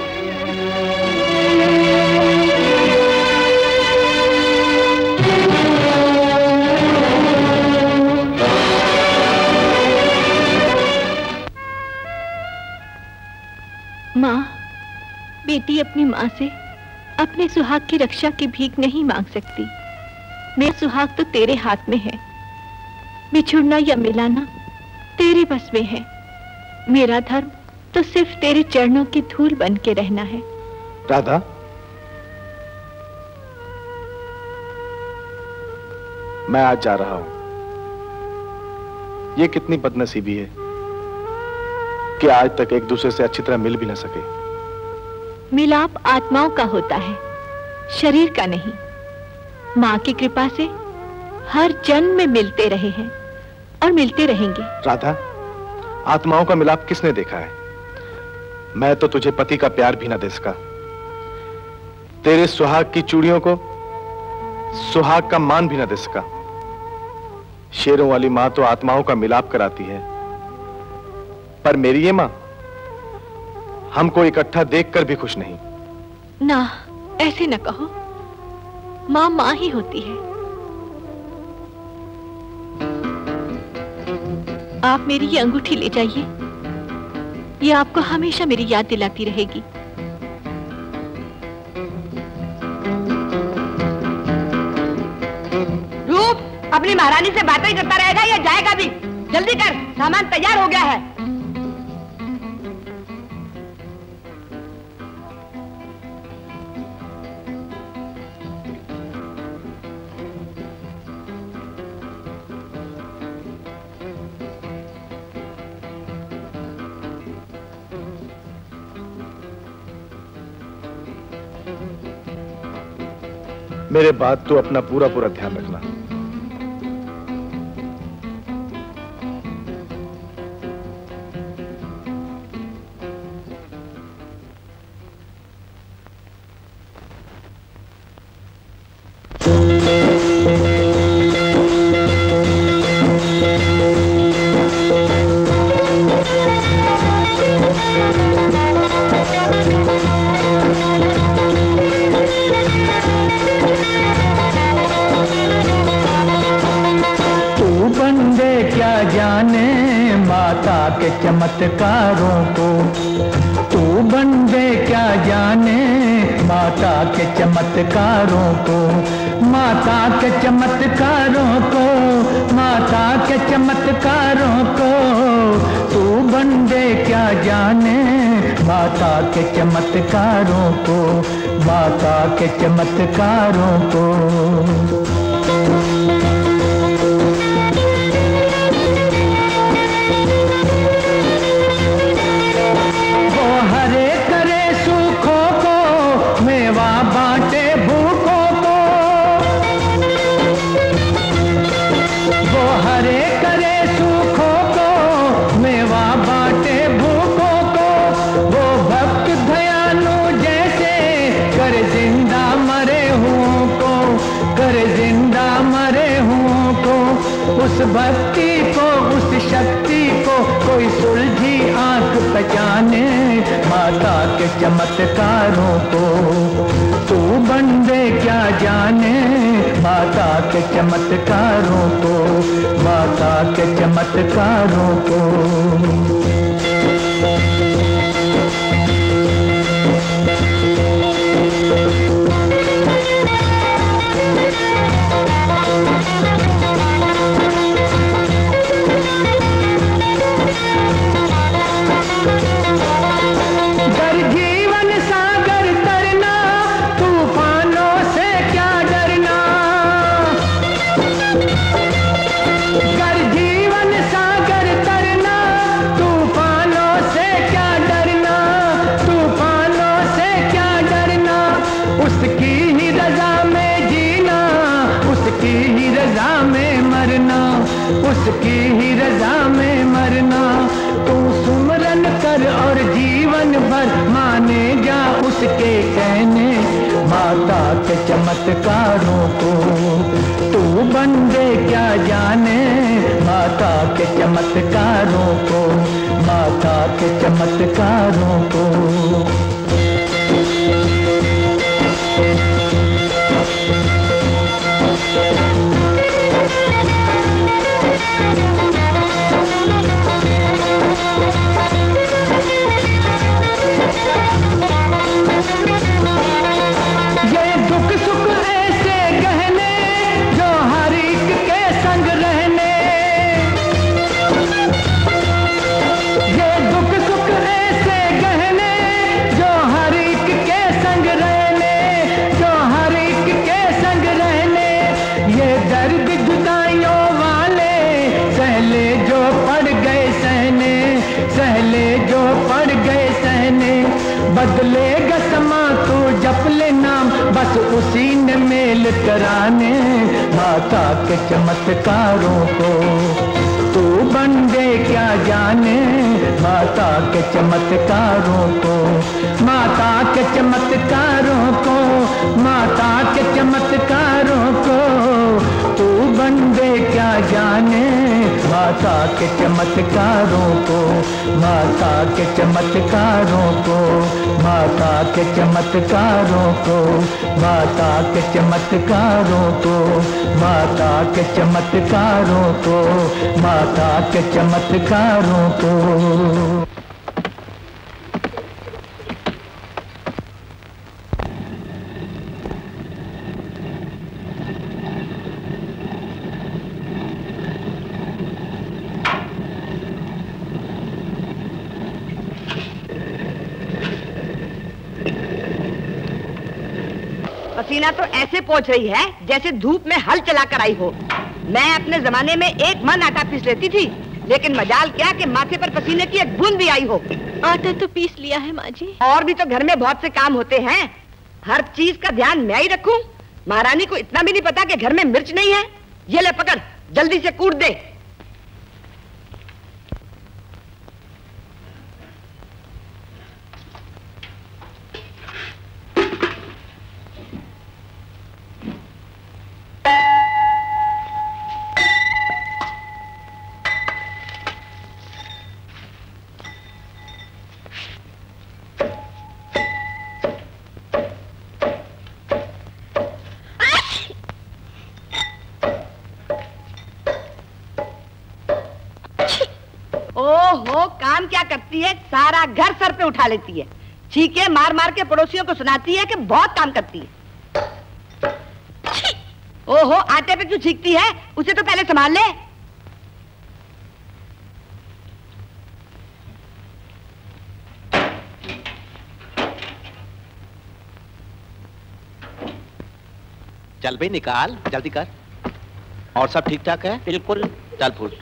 माँ, बेटी अपनी माँ से अपने सुहाग की रक्षा की भीख नहीं मांग सकती। मेरा सुहाग तो तेरे हाथ में है, बिछुड़ना या मिलाना तेरे बस में है। मेरा धर्म तो सिर्फ तेरे चरणों की धूल बन के रहना है। राधा, मैं आज जा रहा हूं। ये कितनी बदनसीबी है कि आज तक एक दूसरे से अच्छी तरह मिल भी न सके। मिलाप आत्माओं का होता है, शरीर का नहीं। माँ की कृपा से हर जन्म में मिलते रहे हैं और मिलते रहेंगे। राधा, आत्माओं का मिलाप किसने देखा है? मैं तो तुझे पति का प्यार भी ना दे सका। तेरे सुहाग की चूड़ियों को सुहाग का मान भी ना दे सका। शेरों वाली मां तो आत्माओं का मिलाप कराती है, पर मेरी ये मां हमको इकट्ठा देखकर भी खुश नहीं। ना, ऐसे न कहो। माँ माँ ही होती है। आप मेरी ये अंगूठी ले जाइए, ये आपको हमेशा मेरी याद दिलाती रहेगी। रूप अपनी महारानी से बातें करता रहेगा या जाएगा भी? जल्दी कर, सामान तैयार हो गया है। मेरे बाद तू अपना पूरा पूरा ध्यान रखना। चमत्कारों को तू बन दे, क्या जाने माता के चमत्कारों को, माता के चमत्कारों को, माता के चमत्कारों को तू बन दे, क्या जाने माता के चमत्कारों को, माता के चमत्कारों को। जिंदा उस भक्ति को, उस शक्ति को कोई सुलझी आंख पहचाने, माता के चमत्कारों को तू बंदे क्या जाने, माता के चमत्कारों को, माता के चमत्कारों को। उसकी ही रजा में मरना, तू सुमरन कर और जीवन भर माने जा उसके कहने, माता के चमत्कारों को तू बंदे क्या जाने, माता के चमत्कारों को, माता के चमत्कारों को। ये दुख सुख ऐसे गहने जो हर एक के संग रहने, ये दुख सुख ऐसे गहने जो हर एक के संग रहने, जो हर एक के संग रहने, ये दर्द जुदाइयों वाले सहले जो पड़ गए सहने, सहले जो पड़ गए सहने, बदलेगा समा तू जप ले नाम बस उसी ने मेल कराने, माता के चमत्कारों को तू बंदे क्या जाने, माता के चमत्कारों को, माता के चमत्कारों को, माता के चमत्कारों को तू बंदे क्या जाने, माता के चमत्कारों को, माता के चमत्कारों को, माता के चमत्कारों को, माता के चमत्कारों को, माता के चमत्कारों को, माता के चमत्कारों को। पसीना तो ऐसे पोंछ रही है जैसे धूप में हल चलाकर आई हो। मैं अपने जमाने में एक मन आटा पीस लेती थी, लेकिन मजाल क्या कि माथे पर पसीने की एक बूंद भी आई हो। आटा तो पीस लिया है माँ जी। और भी तो घर में बहुत से काम होते हैं, हर चीज का ध्यान मैं ही रखूं। महारानी को इतना भी नहीं पता कि घर में मिर्च नहीं है। ये ले पकड़, जल्दी से कूट दे। ओहो, काम क्या करती है, सारा घर सर पे उठा लेती है। चीखे मार मार के पड़ोसियों को सुनाती है कि बहुत काम करती है। ओहो, आटे पे क्यों छींकती है, उसे तो पहले संभाल ले। चल भाई निकाल, जल्दी कर। और सब ठीक ठाक है? बिल्कुल। चल फूट।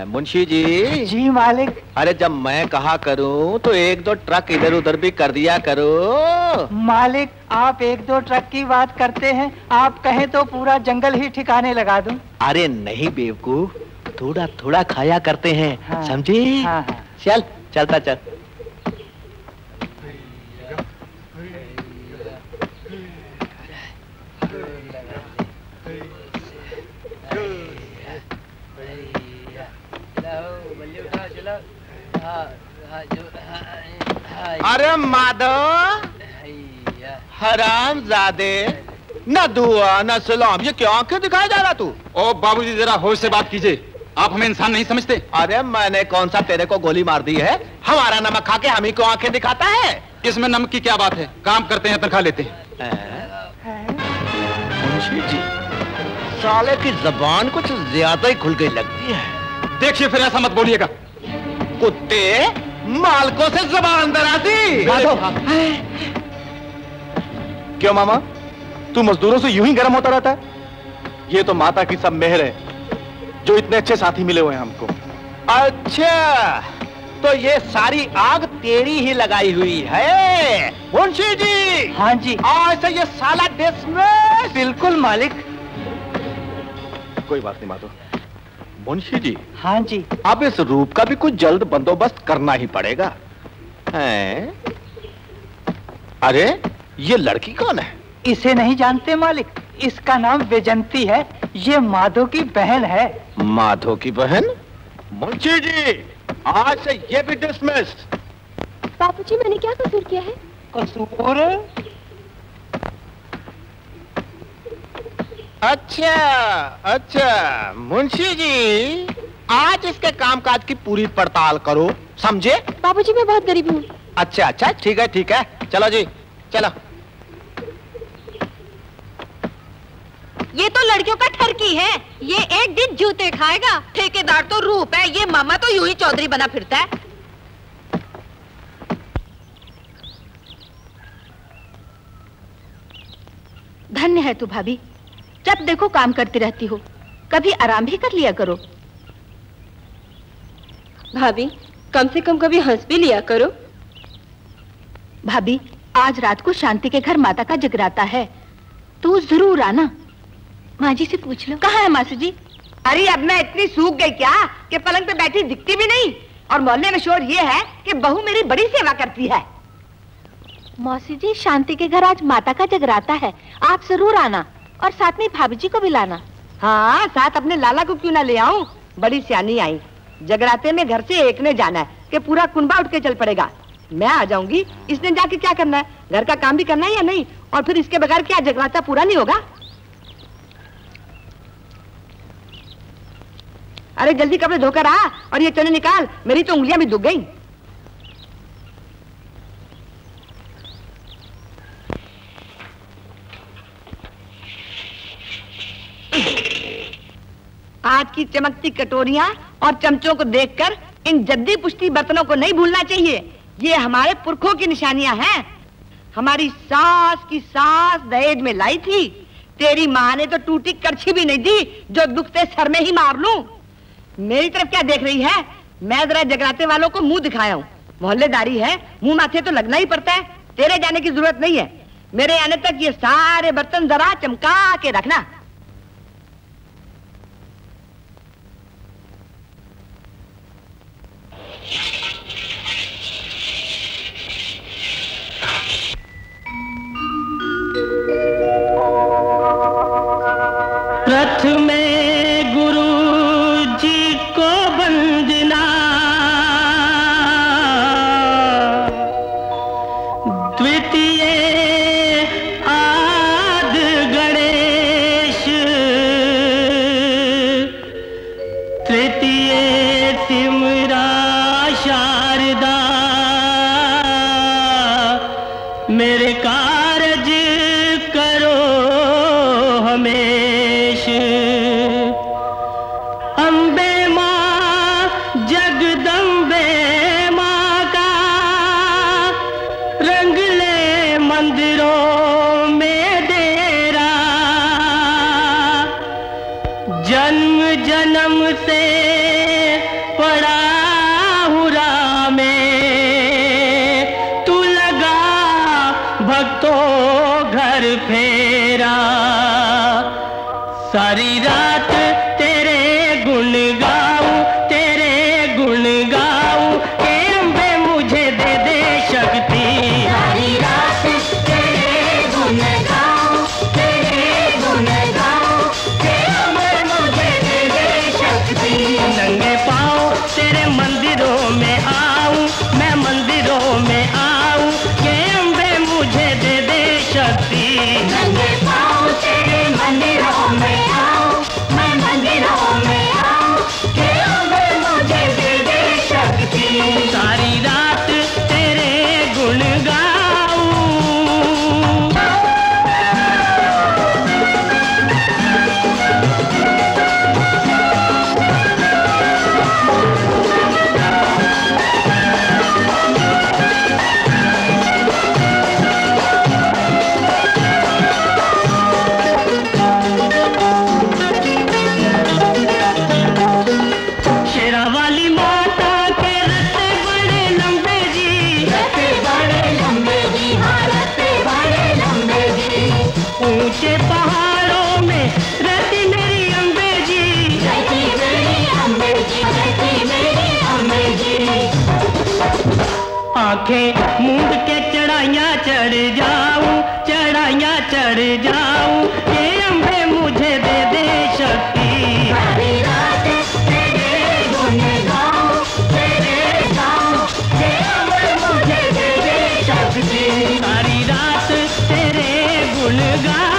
मुंशी जी। जी मालिक। अरे जब मैं कहा करूं तो एक दो ट्रक इधर उधर भी कर दिया करो। मालिक, आप एक दो ट्रक की बात करते हैं, आप कहें तो पूरा जंगल ही ठिकाने लगा दूं। अरे नहीं बेवकूफ, थोड़ा थोड़ा खाया करते हैं। हाँ, समझे? हाँ, हाँ। चल, चलता चल। अरे माधव, हरामजादे, न दुआ न सलाम, ये क्या आंखें दिखाया जा रहा तू? ओ बाबूजी जरा होश से बात कीजिए, आप हमें इंसान नहीं समझते? अरे मैंने कौन सा तेरे को गोली मार दी है? हमारा नमक खा के हम ही को आंखें दिखाता है? इसमें नमक की क्या बात है? काम करते हैं तनख्वाह लेते हैं। मुंशी जी, साले की जबान कुछ ज्यादा ही खुल गई लगती है। देखिए फिर ऐसा मत बोलिएगा। कुत्ते, मालकों से जबान दराजी। क्यों मामा, तू मजदूरों से यूं ही गर्म होता रहता है? ये तो माता की सब मेहर है जो इतने अच्छे साथी मिले हुए हैं हमको। अच्छा, तो ये सारी आग तेरी ही लगाई हुई है मुंशी जी? हाँ जी। आज से ये साला डिसमिस। बिल्कुल मालिक। कोई बात नहीं माधव। मुंशी जी। हाँ जी। अब इस रूप का भी कुछ जल्द बंदोबस्त करना ही पड़ेगा। हैं? अरे ये लड़की कौन है? इसे नहीं जानते मालिक? इसका नाम वैजंती है, ये माधव की बहन है। माधव की बहन? मुंशी जी, आज से ये भी डिसमिस। बापूजी, मैंने क्या कसूर किया है? कसूर? अच्छा अच्छा, मुंशी जी, आज इसके कामकाज की पूरी पड़ताल करो, समझे? बाबूजी, मैं बहुत गरीब हूँ। अच्छा अच्छा, ठीक है, चलो जी, चलो। ये तो लड़कियों का ठरकी है, ये एक दिन जूते खाएगा। ठेकेदार तो रूप है, ये मामा तो यूं ही चौधरी बना फिरता है। धन्य है तू भाभी, जब देखो काम करती रहती हो, कभी आराम भी कर लिया करो। भाभी, कम से कम कभी हंस भी लिया करो। भाभी, आज रात को शांति के घर माता का जगराता है, तू जरूर आना। माँ जी से पूछ लो। कहाँ है मासी जी? अरे अब मैं इतनी सूख गई क्या कि पलंग पे बैठी दिखती भी नहीं, और मोहल्ले में शोर ये है कि बहू मेरी बड़ी सेवा करती है। मौसी जी, शांति के घर आज माता का जगराता है, आप जरूर आना, और साथ में भाभी जी को भी लाना। हाँ, साथ अपने लाला को क्यों ना ले आऊं? बड़ी सियानी आई। जगराते में घर से एक ने जाना है कि पूरा कुनबा उठ के चल पड़ेगा। मैं आ जाऊंगी, इसने जाके क्या करना है? घर का काम भी करना है या नहीं? और फिर इसके बगैर क्या जगराता पूरा नहीं होगा? अरे जल्दी कपड़े धोकर आ और ये चने निकाल, मेरी तो उंगलियां भी दुख गई। आज की चमकती कटोरियां और चमचों को देखकर इन जद्दी पुश्ती बर्तनों को नहीं भूलना चाहिए। ये हमारे पुरखों की निशानियां हैं। हमारी सास की सास दहेज में लाई थी, तेरी माँ ने तो टूटी करछी भी नहीं दी जो दुख से सर में ही मार लूं। मेरी तरफ क्या देख रही है? मैं जरा जगराते वालों को मुंह दिखाया हूँ। मोहल्लेदारी है, मुंह माथे तो लगना ही पड़ता है। तेरे जाने की जरूरत नहीं है, मेरे आने तक ये सारे बर्तन जरा चमका के रखना। रथ में गुरु जी को वंदना, द्वितीय आद गणेश, तृतीय सिमरा शारदा, मेरे कारज करो हमेश। अम्बे माँ जगदम्बे माँ का रंग ले मंदिरों में डेरा, जन्म जन्म से पड़ा हूँ राह में, तू लगा भक्तों घर फेरा। सारी रात तेरे गुण गाऊं, तेरे गुण गाऊं, के अम्बे मुझे दे दे शक्ति। सारी रात तेरे गुण गाऊं, तेरे गुण गाऊं, के अम्बे मुझे दे दे शक्ति। नंगे पाँव तेरे मंदिरों में आऊं, मैं मंदिरों में आऊं, ऊंचे पहाड़ों में रहती मेरी अम्बे जी, रहती मेरी अम्बे जी, रहती मेरी अम्बे जी। आंखें मूंद के चढ़ाइयाँ चढ़ जाऊं, चढ़ाइयाँ चढ़ जाऊं, ये अम्बे मुझे दे दे शक्ति। सारी रात तेरे गुण गाऊं, तेरे गाऊं, ये अम्बे मुझे दे दे शक्ति। सारी रात तेरे गुण गाऊं।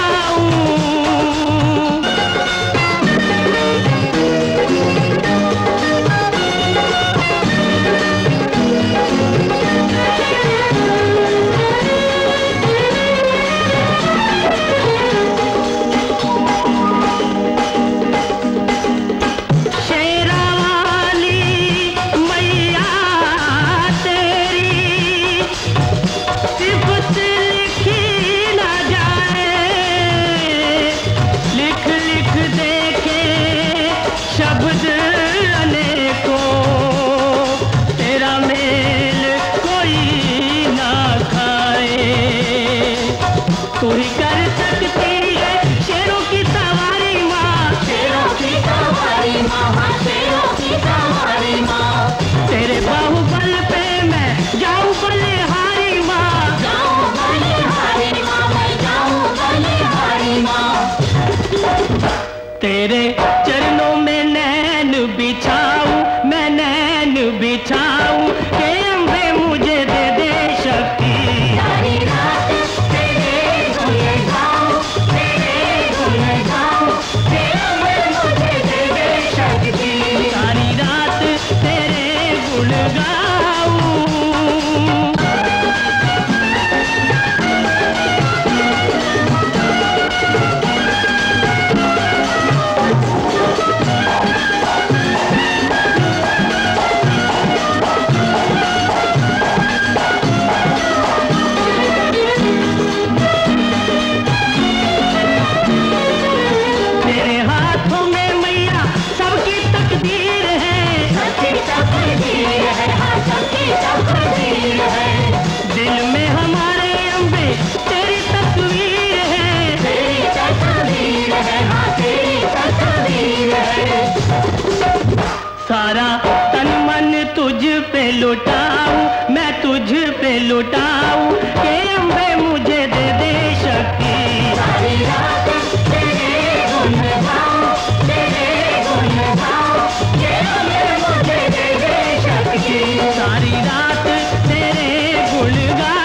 तू ही कर सकती है शेरों की सवारी माँ, शेरों की सवारी माँ, हाँ शेरों की सवारी माँ। तेरे बाहुबल पे मैं जाऊँ बलिहारी माँ, जाऊँ बलिहारी माँ, मैं जाऊँ बलिहारी माँ। तेरे चरणों में नैन बिछाऊं, मैं नैन बिछाऊं, के अम्बे मुझे दे दे शक्ति। सारी रात तेरे गुण गाऊं, तेरे गुण गाऊं, के अम्बे मुझे दे दे शक्ति। सारी रात तेरे गुण गाऊं। दिल में हमारे अम्बे तेरी तस्वीर है, तेरी तस्वीर है, हाँ तेरी तस्वीर है। सारा तन मन तुझ पे लुटाऊं, मैं तुझ पे लुटाऊं, के अम्बे मुझे दे दे शक्ति। सारी रात तेरे गुण गाऊं, तेरे गुण गाऊं, के अम्बे मुझे दे दे शक्ति। सारी रात तेरे गुण गाऊं।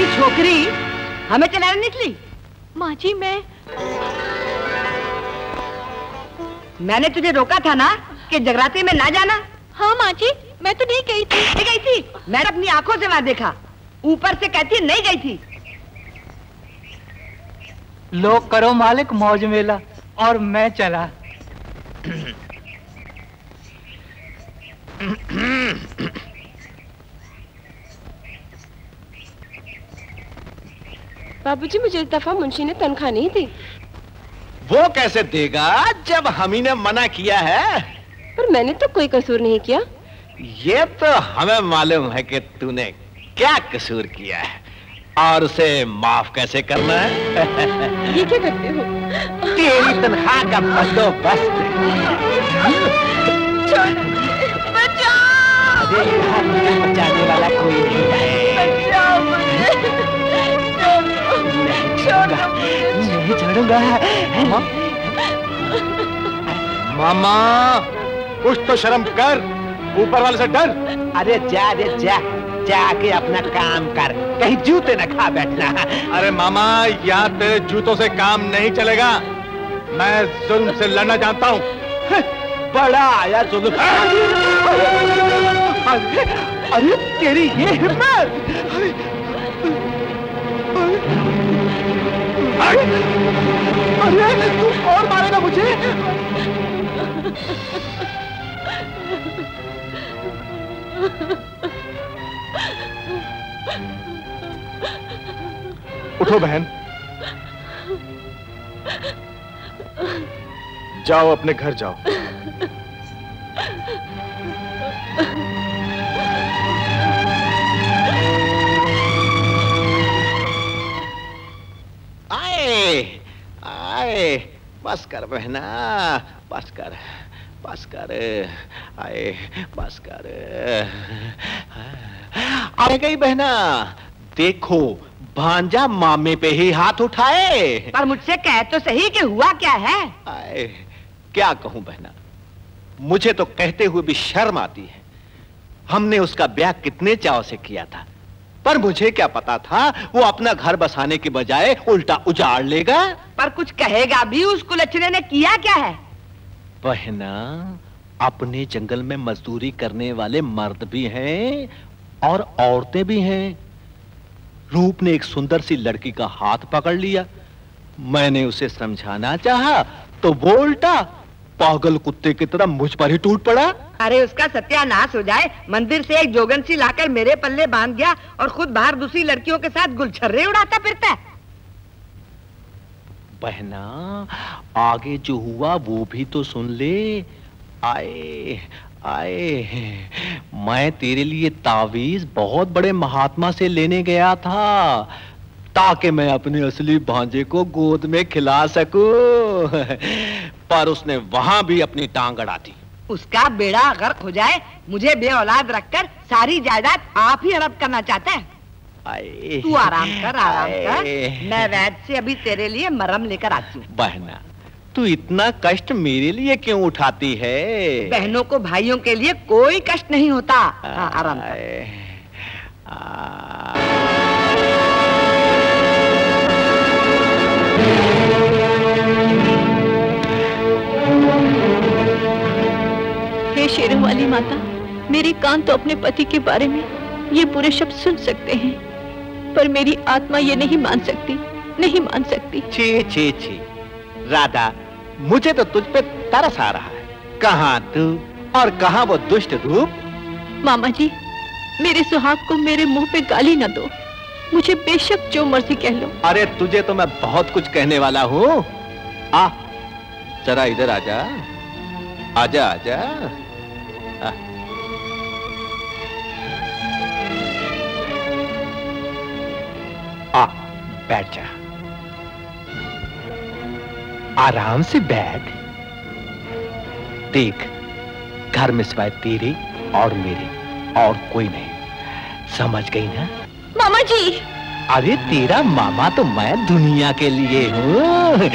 छोकरी हमें चलाने निकली। माँ जी मैंने तुझे रोका था ना कि जगराते में ना जाना। हाँ माँ जी, मैं तो नहीं गई थी। नहीं गई थी? मैंने अपनी आंखों से वहां देखा, ऊपर से कहती नहीं गई थी। लो करो मालिक मौज मेला, और मैं चला। बाबूजी, मुझे इस दफा मुंशी ने तनख्वाह नहीं दी। वो कैसे देगा जब हम ही ने मना किया है? पर मैंने तो कोई कसूर नहीं किया। ये तो हमें मालूम है कि तूने क्या कसूर किया है और उसे माफ कैसे करना है। ये क्या करते हो? तेरी तनख्वाह का बंदोबस्त। बचाने वाला कोई नहीं है। नहीं छोड़ूंगा। मामा कुछ तो शर्म कर, ऊपर वाले से डर। अरे जा रे जा, जाके अपना काम कर, कहीं जूते न खा बैठना। अरे मामा यहाँ तेरे जूतों से काम नहीं चलेगा, मैं जुल्म से लड़ना जानता हूँ। बड़ा आया जुल्म। अरे तेरी ये हिम्मत! अरे तू और मारेगा मुझे? उठो बहन, जाओ अपने घर जाओ। आए आए, बस कर बहना, बस कर, बस कर, आए बस कर। आ गई बहना, देखो भांजा मामे पे ही हाथ उठाए। पर मुझसे कह तो सही कि हुआ क्या है? आए, क्या कहूं बहना, मुझे तो कहते हुए भी शर्म आती है। हमने उसका ब्याह कितने चाव से किया था, पर मुझे क्या पता था वो अपना घर बसाने के बजाय उल्टा उजाड़ लेगा। पर कुछ कहेगा भी, उस कुलच्छने ने किया क्या है? बहना, अपने जंगल में मजदूरी करने वाले मर्द भी हैं और औरतें भी हैं। रूप ने एक सुंदर सी लड़की का हाथ पकड़ लिया, मैंने उसे समझाना चाहा तो वो उल्टा पागल कुत्ते की तरह मुझ पर ही टूट पड़ा। अरे उसका सत्यानाश हो जाए, मंदिर से एक जोगन सी लाकर मेरे पल्ले बांध गया और खुद बाहर दूसरी लड़कियों के साथ गुलछर्रे उड़ाता फिरता है। बहना, आगे जो हुआ वो भी तो सुन ले। आए आए, मैं तेरे लिए तावीज बहुत बड़े महात्मा से लेने गया था ताकि मैं अपने असली भांजे को गोद में खिला सकूं, पर उसने वहां भी अपनी टांग अड़ा दी। उसका बेड़ा गर्क हो जाए, मुझे बेऔलाद रखकर सारी जायदाद आप ही हड़प करना चाहता है। तू आराम कर, आराम कर, मैं वैद्य से अभी तेरे लिए मरहम लेकर आती हूँ। बहना, तू इतना कष्ट मेरे लिए क्यों उठाती है? बहनों को भाइयों के लिए कोई कष्ट नहीं होता। आराम कर। हे शेरों वाली माता, मेरे कान तो अपने पति के बारे में ये बुरे शब्द सुन सकते हैं, पर मेरी आत्मा ये नहीं मान सकती, नहीं मान सकती। छी छी छी, राधा, मुझे तो तुझ पे तरस आ रहा है। कहाँ तू और कहाँ वो दुष्ट रूप? मामा जी, मेरे सुहाग को मेरे मुंह पे गाली न दो, मुझे बेशक जो मर्जी कह लो। अरे तुझे तो मैं बहुत कुछ कहने वाला हूँ। आ, जरा इधर आजा, आजा आजा। आ, बैठ जा, आराम से बैठ। देख, घर में सिवाय तेरे और मेरे और कोई नहीं, समझ गई ना? मामा जी! अरे तेरा मामा तो मैं दुनिया के लिए हूँ।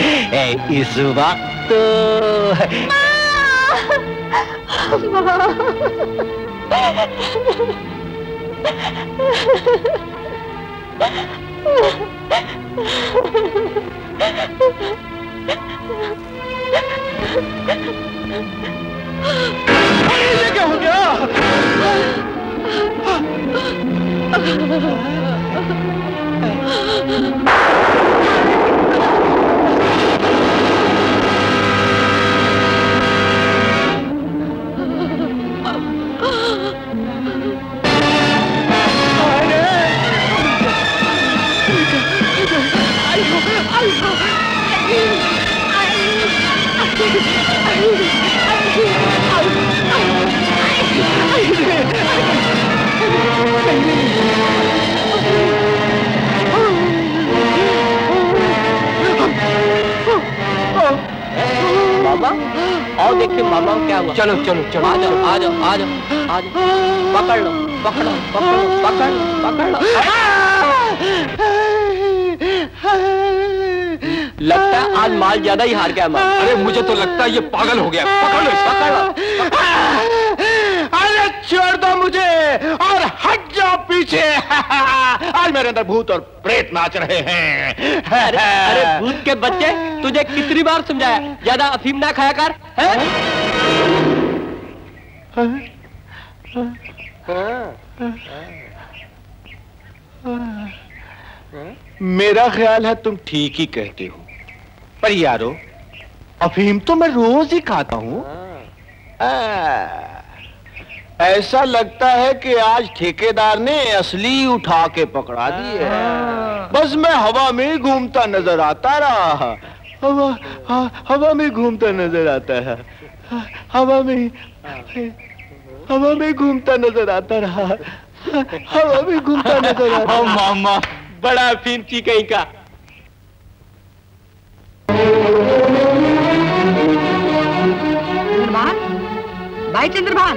इस वक्त ये क्या हो गया? बाबा, और देखिए मामा क्या हुआ। चलो चलो चलो, आ जाओ आ जाओ आ जाओ आ जाओ, पकड़ लो पकड़ो पकड़ो पकड़ पकड़ लो। लगता है आज माल ज्यादा ही हार गया माल। अरे मुझे तो लगता है ये पागल हो गया। पकड़ लो इसको। अरे छोड़ दो मुझे और हट जाओ पीछे। आज मेरे अंदर भूत और प्रेत नाच रहे हैं। अरे भूत के बच्चे, तुझे कितनी बार समझाया ज्यादा अफीम ना खाया कर, है? मेरा ख्याल है तुम ठीक ही कहते हो, पर यारो अफीम तो मैं रोज ही खाता हूं। ऐसा लगता है कि आज ठेकेदार ने असली उठा के पकड़ा दी है। बस मैं हवा में घूमता नजर आता रहा। हवा में घूमता नजर आता है। हवा में घूमता नजर आता रहा। हवा में घूमता नजर आता रहा। मामा बड़ा अफीम ची कहीं का। चंद्रभान, भाई चंद्रभान,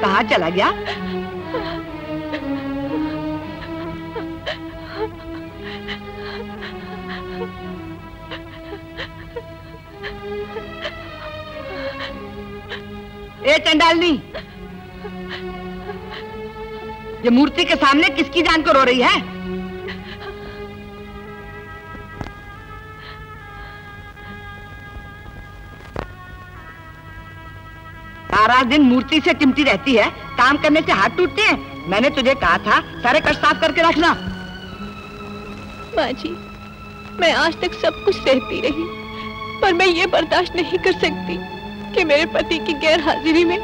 कहाँ चला गया? ए चंडालनी, ये मूर्ति के सामने किसकी जान को रो रही है? सारा दिन मूर्ति से चिमटी रहती है, काम करने से हाथ टूटते हैं। मैंने तुझे कहा था सारे कष्ट साफ करके रखना। माँ जी, मैं आज तक सब कुछ सहती रही, पर मैं ये बर्दाश्त नहीं कर सकती कि मेरे पति की गैर हाजिरी में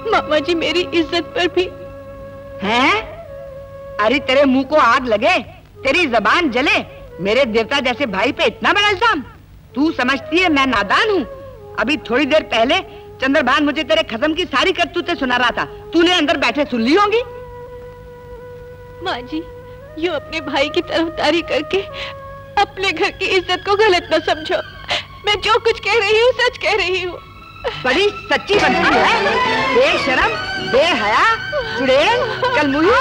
मामा जी मेरी इज्जत पर भी। हैं? अरे तेरे मुंह को आग लगे, तेरी जबान जले, मेरे देवता जैसे भाई पे इतना बड़ा इल्जाम। तू समझती है मैं नादान हूँ? अभी थोड़ी देर पहले चंद्रभान मुझे तेरे खत्म की सारी करतूतें सुना रहा था, तूने अंदर बैठे सुन ली होंगी। माँ जी, यूं अपने भाई की तरफदारी करके अपने घर की इज्जत को गलत न समझो। मैं जो कुछ कह रही हूँ सच कह रही हूँ। बड़ी सच्ची बनती है, बेशरम, बेहया, चुड़ैल, कलमुही।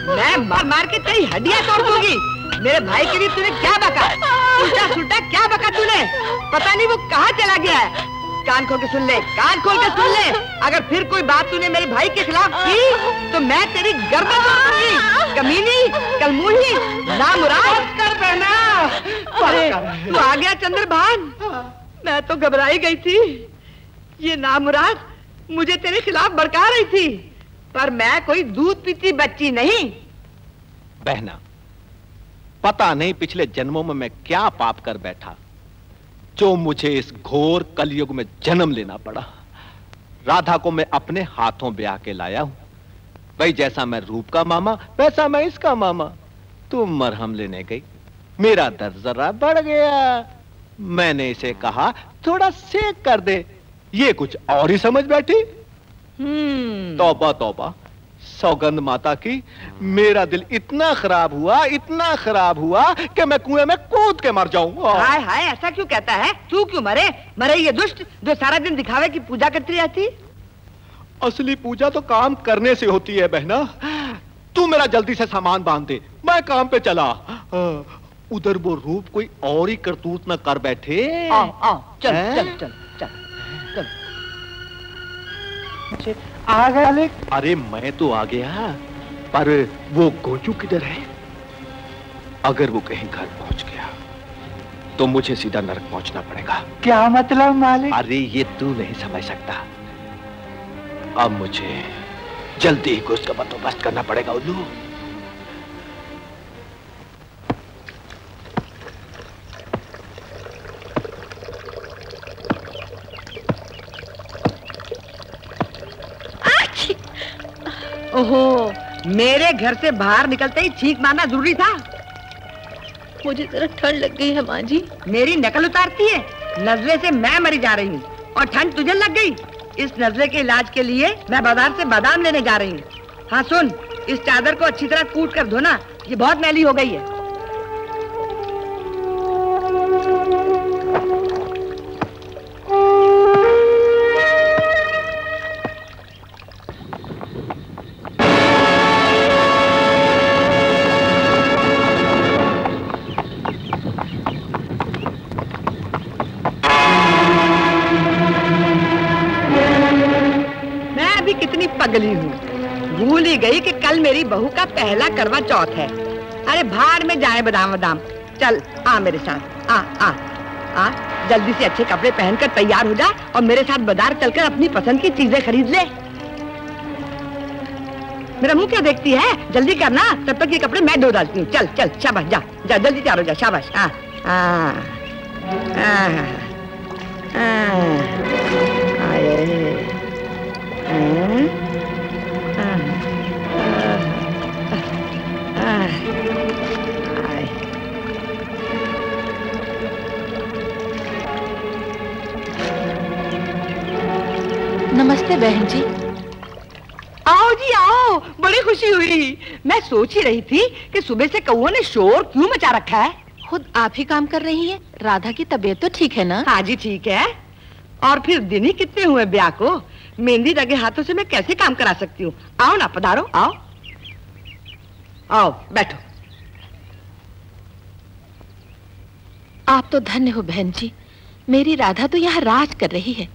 मैं मार मार के तेरी हड्डियां तोड़ दूंगी। मेरे भाई के लिए तूने क्या बका? उल्टा सुल्टा क्या बका तूने? पता नहीं वो कहाँ चला गया है। कान खोल के सुन ले, कान खोल के सुन ले। अगर फिर कोई बात तूने मेरे भाई के खिलाफ की तो मैं तेरी गर्दन तोड़ दूंगी। कमीनी, कलमुही, नामुराद कर बहना। अरे तू आ गया चंद्रभान, मैं तो घबराई गई थी। ये नामुराद मुझे तेरे खिलाफ भड़का रही थी, पर मैं कोई दूध पीती बच्ची नहीं। बहना, पता नहीं पिछले जन्मों में मैं क्या पाप कर बैठा जो मुझे इस घोर कलयुग में जन्म लेना पड़ा। राधा को मैं अपने हाथों ब्याह के लाया हूं। भाई जैसा मैं रूप का मामा वैसा मैं इसका मामा। तू मरहम लेने गई, मेरा दर्द जरा बढ़ गया। मैंने इसे कहा थोड़ा सेक कर दे, ये कुछ और ही समझ बैठी। तौबा तौबा, सौगंध माता की, मेरा दिल इतना खराब हुआ कि मैं कुएं में कूद के मर जाऊं। हाय हाय, ऐसा क्यों कहता है? तू क्यों मरे? मरे ये दुष्ट जो सारा दिन दिखावे की पूजा करती रहती। असली पूजा तो काम करने से होती है बहना। तू मेरा जल्दी से सामान बांध दे, मैं काम पे चला। उधर वो रूप कोई और ही करतूत न कर बैठे। आओ आओ, चल चल चल चल चल। आ गया? अरे मैं तो आ गया, पर वो गोचू किधर है? अगर वो कहीं घर पहुंच गया तो मुझे सीधा नरक पहुंचना पड़ेगा। क्या मतलब मालिक? अरे ये तू नहीं समझ सकता। अब मुझे जल्दी ही उसका बंदोबस्त करना पड़ेगा उल्लू। ओहो, मेरे घर से बाहर निकलते ही छींक मारना जरूरी था। मुझे जरा ठंड लग गई है माँ जी। मेरी नकल उतारती है? नजले से मैं मरी जा रही हूँ और ठंड तुझे लग गई। इस नजले के इलाज के लिए मैं बाजार से बादाम लेने जा रही हूँ। हाँ सुन, इस चादर को अच्छी तरह कूट कर धोना, ये बहुत मैली हो गई है। मैं भी कितनी पगली हूँ, भूल ही गई कि कल मेरी बहू का पहला करवा चौथ है। अरे भाड़ में जाए बादाम बादाम। चल आ मेरे साथ, आ आ आ, जल्दी से अच्छे कपड़े पहनकर तैयार हो जा और मेरे साथ बाजार चलकर अपनी पसंद की चीजें खरीद ले। मेरा मुंह क्या देखती है, जल्दी करना, तब तक ये कपड़े मैं धो डालती हूँ। चल चल, शाबाश, जा जा, जल्दी तैयार हो जा, शाबाश। नमस्ते बहन जी। आओ जी आओ, बड़ी खुशी हुई। मैं सोच ही रही थी कि सुबह से कौओं ने शोर क्यों मचा रखा है। खुद आप ही काम कर रही है। राधा की तबीयत तो ठीक है ना? हाँ जी ठीक है। और फिर दिन ही कितने हुए ब्याह को, मेहंदी लगे हाथों से मैं कैसे काम करा सकती हूँ। आओ ना, पधारो, आओ आओ, बैठो। आप तो धन्य हो बहन जी, मेरी राधा तो यहाँ राज कर रही है।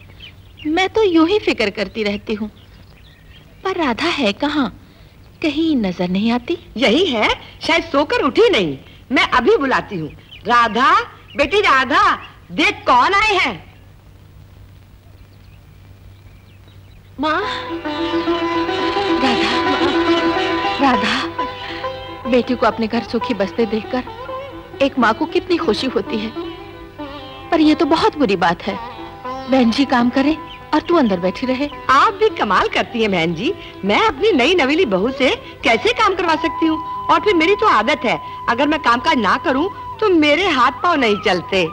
मैं तो यूं ही फिक्र करती रहती हूँ, पर राधा है कहाँ, कहीं नजर नहीं आती। यही है, शायद सोकर उठी नहीं। मैं अभी बुलाती हूँ। राधा, बेटी राधा, देख कौन आए हैं। माँ, राधा, बेटी को अपने घर सुखी बसते देखकर एक माँ को कितनी खुशी होती है, पर यह तो बहुत बुरी बात है। बहन जी काम करे और तू अंदर बैठी रहे। आप भी कमाल करती हैं बहन जी। मैं अपनी नई नवीली बहू से कैसे काम करवा सकती हूँ। और फिर मेरी तो आदत है, अगर मैं कामकाज ना करूँ तो मेरे हाथ पाँव नहीं चलते।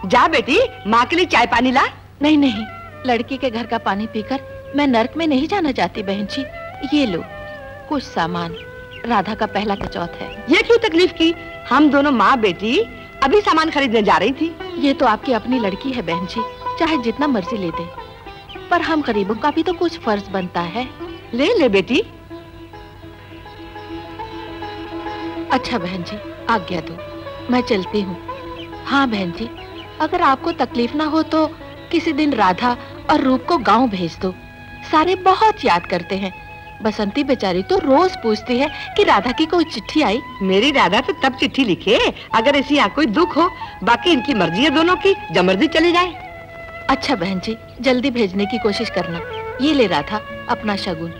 जा बेटी, माँ के लिए चाय पानी ला। नहीं नहीं, लड़की के घर का पानी पीकर मैं नर्क में नहीं जाना चाहती बहन जी। ये लो कुछ सामान, राधा का पहला का चौथ है। ये क्यों तकलीफ की, हम दोनों माँ बेटी अभी सामान खरीदने जा रही थी। ये तो आपकी अपनी लड़की है बहन जी, चाहे जितना मर्जी ले दे, पर हम गरीबों का भी तो कुछ फर्ज बनता है। ले ले बेटी। अच्छा बहन जी, आज्ञा दो, मैं चलती हूँ। हाँ बहन जी, अगर आपको तकलीफ ना हो तो किसी दिन राधा और रूप को गांव भेज दो। सारे बहुत याद करते हैं। बसंती बेचारी तो रोज पूछती है कि राधा की कोई चिट्ठी आई। मेरी राधा तो तब चिट्ठी लिखे अगर ऐसी यहाँ कोई दुख हो, बाकी इनकी मर्जी है दोनों की, जब मर्जी चली जाए। अच्छा बहन जी, जल्दी भेजने की कोशिश करना। ये ले राधा अपना शगुन।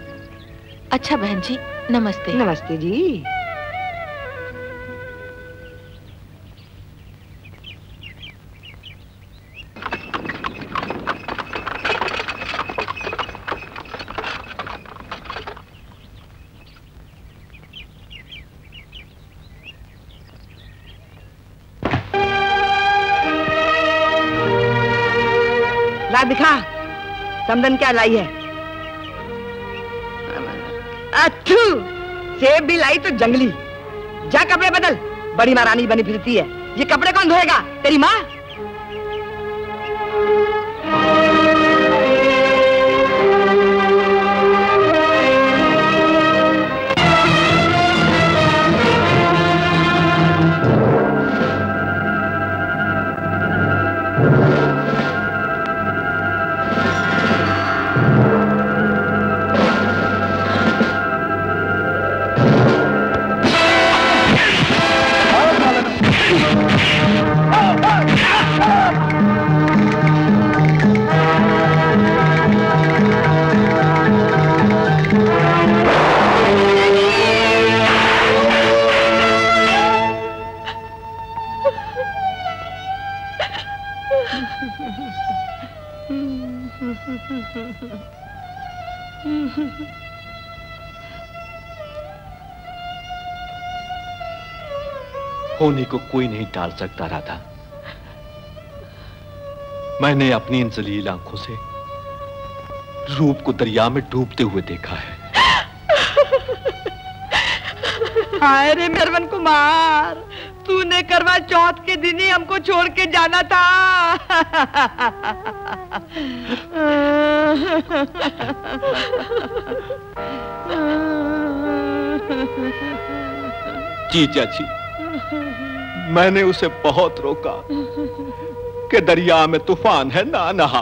अच्छा बहन जी, नमस्ते। नमस्ते जी। ला दिखा, समदन क्या लाई है। अच्छू, सेब भी लाई तो जंगली। जा कपड़े बदल, बड़ी महारानी बनी फिरती है। ये कपड़े कौन धोएगा, तेरी माँ? होने को कोई नहीं टाल सकता राधा। मैंने अपनी इन जलील आंखों से रूप को दरिया में डूबते हुए देखा है। हाय रे मेरवन कुमार, तूने करवा चौथ के दिन ही हमको छोड़ के जाना था। जीजा जी, मैंने उसे बहुत रोका कि दरिया में तूफान है, ना नहा,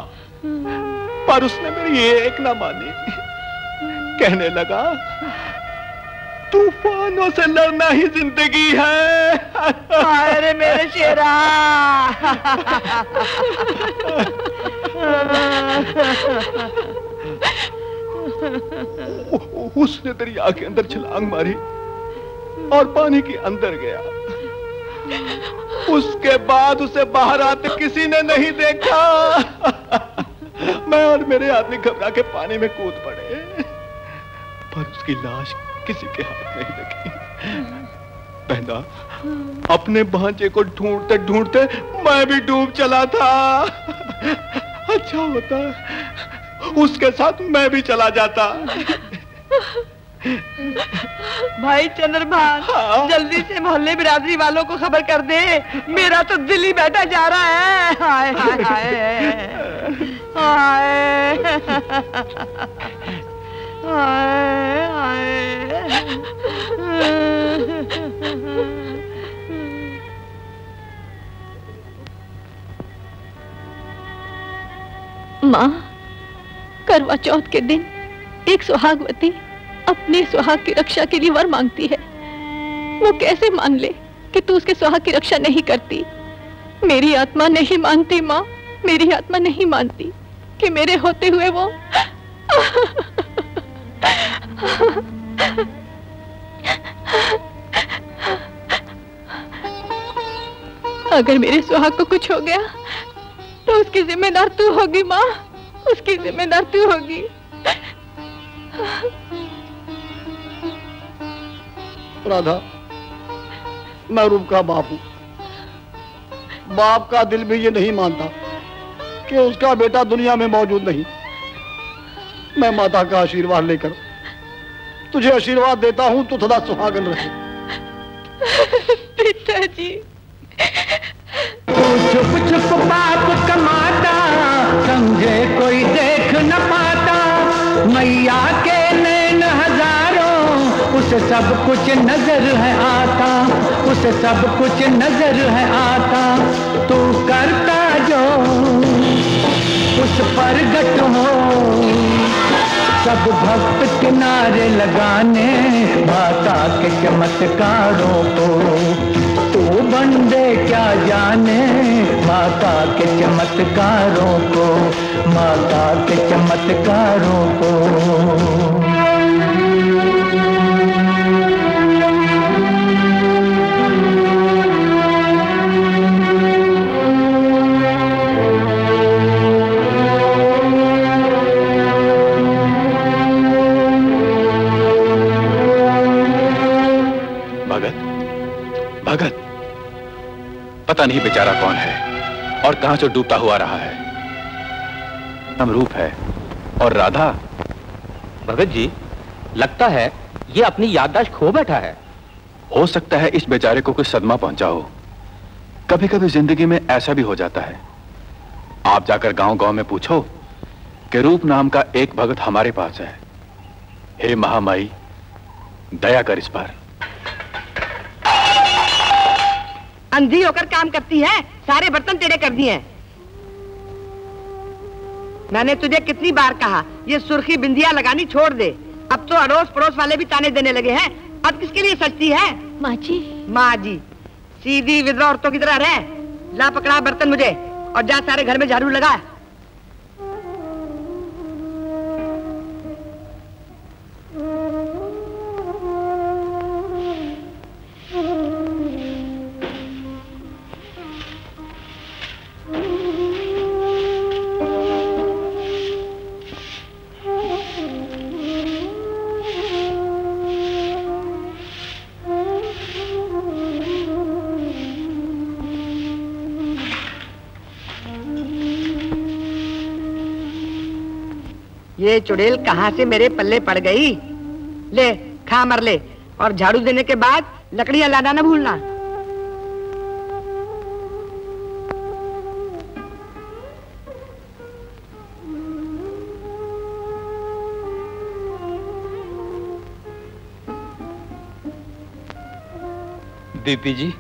पर उसने मेरी एक ना मानी। कहने लगा तूफानों से लड़ना ही जिंदगी है। अरे मेरे शेरा। उसने दरिया के अंदर छलांग मारी और पानी के अंदर गया। उसके बाद उसे बाहर आते किसी ने नहीं देखा। मैं और मेरे आदमी घबरा के पानी में कूद पड़े, पर उसकी लाश किसी के हाथ नहीं लगी। बहना, अपने भांजे को ढूंढते ढूंढते मैं भी डूब चला था। अच्छा होता उसके साथ मैं भी चला जाता। भाई चंद्रभान, जल्दी से मोहल्ले बिरादरी वालों को खबर कर दे, मेरा तो दिल ही बैठा जा रहा है। हाय हाय हाय हाय हाय। माँ, करवा चौथ के दिन एक सुहागवती अपने सुहाग की रक्षा के लिए वर मांगती है। वो कैसे मान ले कि तू उसके सुहाग की रक्षा नहीं करती? मेरी आत्मा नहीं मानती माँ, मेरी आत्मा नहीं मानती कि मेरे होते हुए वो अगर मेरे सुहाग को कुछ हो गया तो उसकी जिम्मेदार तू होगी माँ, उसकी जिम्मेदार तू होगी। राधा, मैं रूप का बाप हूं। बाप का दिल भी ये नहीं मानता कि उसका बेटा दुनिया में मौजूद नहीं। मैं माता का आशीर्वाद लेकर तुझे आशीर्वाद देता हूं, तू सदा सुहागन रहे। पिताजी, छुप छुप पाप कमाता, समझे कोई देख न पाता। मैया के नैन हजारों, उसे सब कुछ नजर है आता, उसे सब कुछ नजर है आता। तू करता जो उस पर गट हो, सब भक्त किनारे लगाने माता के चमत्कारों को। तू बंदे क्या जाने माता के चमत्कारों को, माता के चमत्कारों को। भगत, पता नहीं बेचारा कौन है और कहां से डूबता हुआ रहा है। हम रूप है और राधा। भगत जी, लगता है ये अपनी याददाश्त खो बैठा है। हो सकता है इस बेचारे को कोई सदमा पहुंचा हो। कभी कभी जिंदगी में ऐसा भी हो जाता है। आप जाकर गांव गांव में पूछो कि रूप नाम का एक भगत हमारे पास है। हे महामाई, दया कर इस पर। अंधी होकर काम करती है, सारे बर्तन टेढ़े कर दिए हैं। मैंने तुझे कितनी बार कहा ये सुर्खी बिंदिया लगानी छोड़ दे। अब तो अड़ोस पड़ोस वाले भी ताने देने लगे हैं। अब किसके लिए सजती है? माँ जी। माँ जी, सीधी विधवा औरतों की तरह रह। ला पकड़ा बर्तन मुझे और जा सारे घर में झाड़ू लगा। ये चुड़ैल कहाँ से मेरे पल्ले पड़ गई? ले खा मर ले, और झाड़ू देने के बाद लकड़ियां लाना न भूलना। दीदी जी,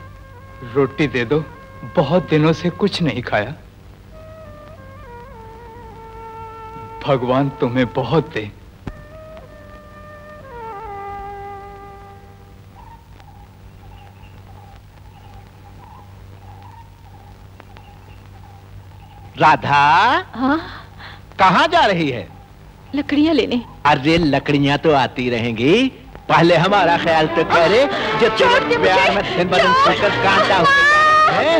रोटी दे दो, बहुत दिनों से कुछ नहीं खाया। भगवान तुम्हें बहुत दे। राधा। हाँ? कहाँ जा रही है? लकड़ियाँ लेने। अरे लकड़ियाँ तो आती रहेंगी, पहले हमारा ख्याल तो करे जो तेरे प्यार में दिन ब दिन फुटकर कांटा होता है।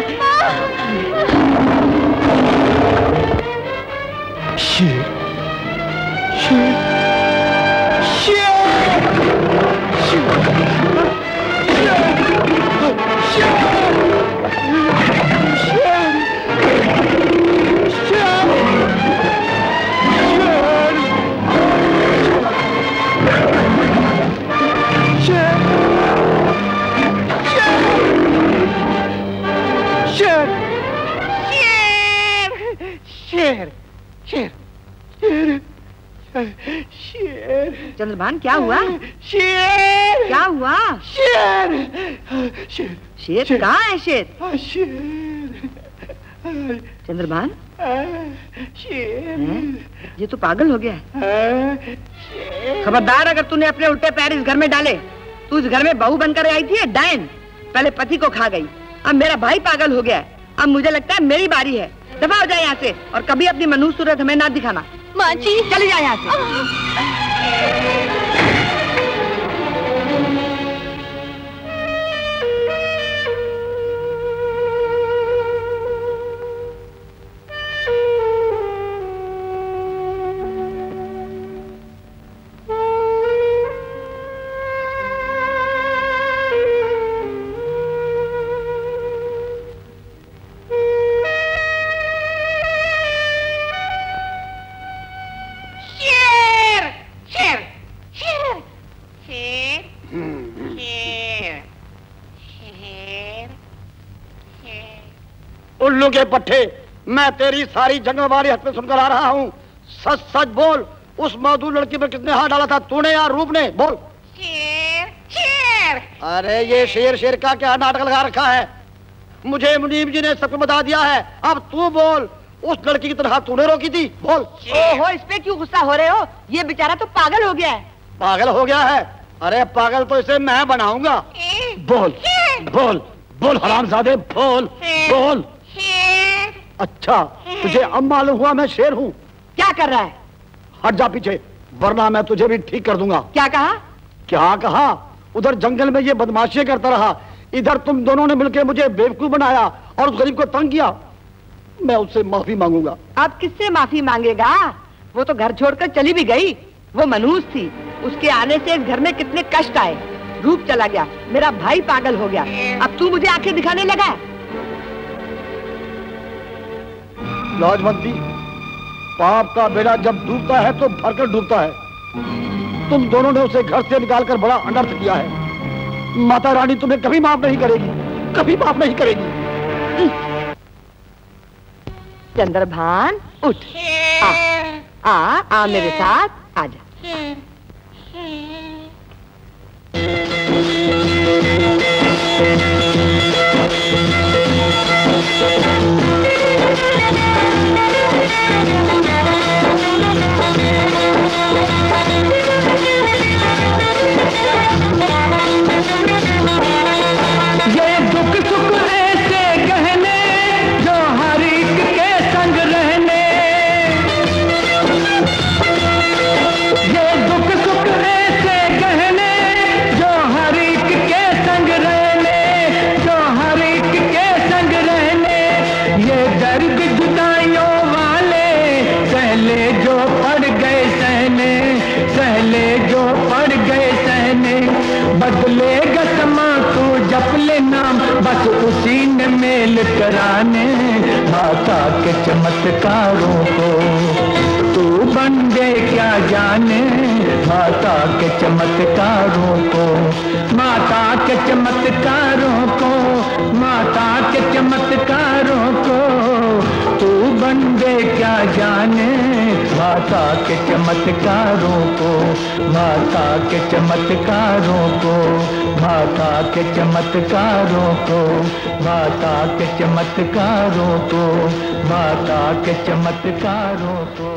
शेर, शेर, शेर, शेर, शेर, शेर। चंद्रभान क्या हुआ? शेर। क्या हुआ? शेर, शेर, शेर कहाँ है? शेर, शेर। चंद्रभान, शेर। ये तो पागल हो गया है। खबरदार, अगर तूने अपने उल्टे पैर इस घर में डाले, तू इस घर में बहू बनकर आई थी डायन, पहले पति को खा गई, अब मेरा भाई पागल हो गया है, अब मुझे लगता है मेरी बारी है। दफा हो जाए यहाँ से और कभी अपनी मनुष्य सूरत हमें ना दिखाना। माँ जी, चली जाए यहाँ से। उल्लू के पट्टे, मैं तेरी सारी जंगल वाली हद पे सुनकर आ रहा हूँ। सच सच बोल, उस मौजूद लड़की पर किसने हाथ डाला था, तूने या रूप ने? बोल। शेर, शेर। अरे ये शेर शेर का क्या नाटक लगा रखा है? मुझे मुनीम जी ने सबको बता दिया है, अब तू बोल, उस लड़की की तरह तूने रोकी थी? बोल। ओहो, इस पे क्यों गुस्सा हो रहे हो? ये बेचारा तो पागल हो गया है। पागल हो गया है? अरे पागल तो इसे मैं बनाऊंगा। बोल बोल बोल हरामजादे, बोल बोल। अच्छा, तुझे अब मालूम हुआ मैं शेर हूँ? क्या कर रहा है? हट जा पीछे, वरना मैं तुझे भी ठीक कर दूंगा। क्या कहा? क्या कहा? उधर जंगल में ये बदमाशियां करता रहा, इधर तुम दोनों ने मिलकर मुझे बेवकूफ बनाया और उस गरीब को तंग किया। मैं उससे माफी मांगूंगा। अब किससे माफी मांगेगा? वो तो घर छोड़कर चली भी गई। वो मनहूस थी, उसके आने से इस घर में कितने कष्ट आए। रूप चला गया, मेरा भाई पागल हो गया, अब तू मुझे आंखें दिखाने लगा। लाजवंती, पाप का बेड़ा जब डूबता है तो भरकर डूबता है। तुम दोनों ने उसे घर से निकालकर बड़ा अनर्थ किया है। माता रानी तुम्हें कभी माफ नहीं करेगी, कभी माफ नहीं करेगी। चंद्रभान उठ, आ मेरे साथ आजा। ये दुख सुख ऐसे गहने जो हर एक के संग रहने, ये दुख सुख ऐसे गहने जो हर एक के संग रहने, जो हर एक के संग रहने। ये दर्द जुदाइयों वाले सहले जो पड़ गए सहने, सहले जो पड़ गए सहने। बदलेगा समा तू जप ले नाम, बस उसी ने मेल कराने। माता के चमत्कारों को तू बंदे क्या जाने, माता के चमत्कारों को, माता के चमत्कारों को, माता के चमत्कारों को तू बंदे क्या जाने। माता के चमत्कारों को, माता के चमत्कारों को, माता के चमत्कारों को, माता के चमत्कारों को, माता के चमत्कारों को।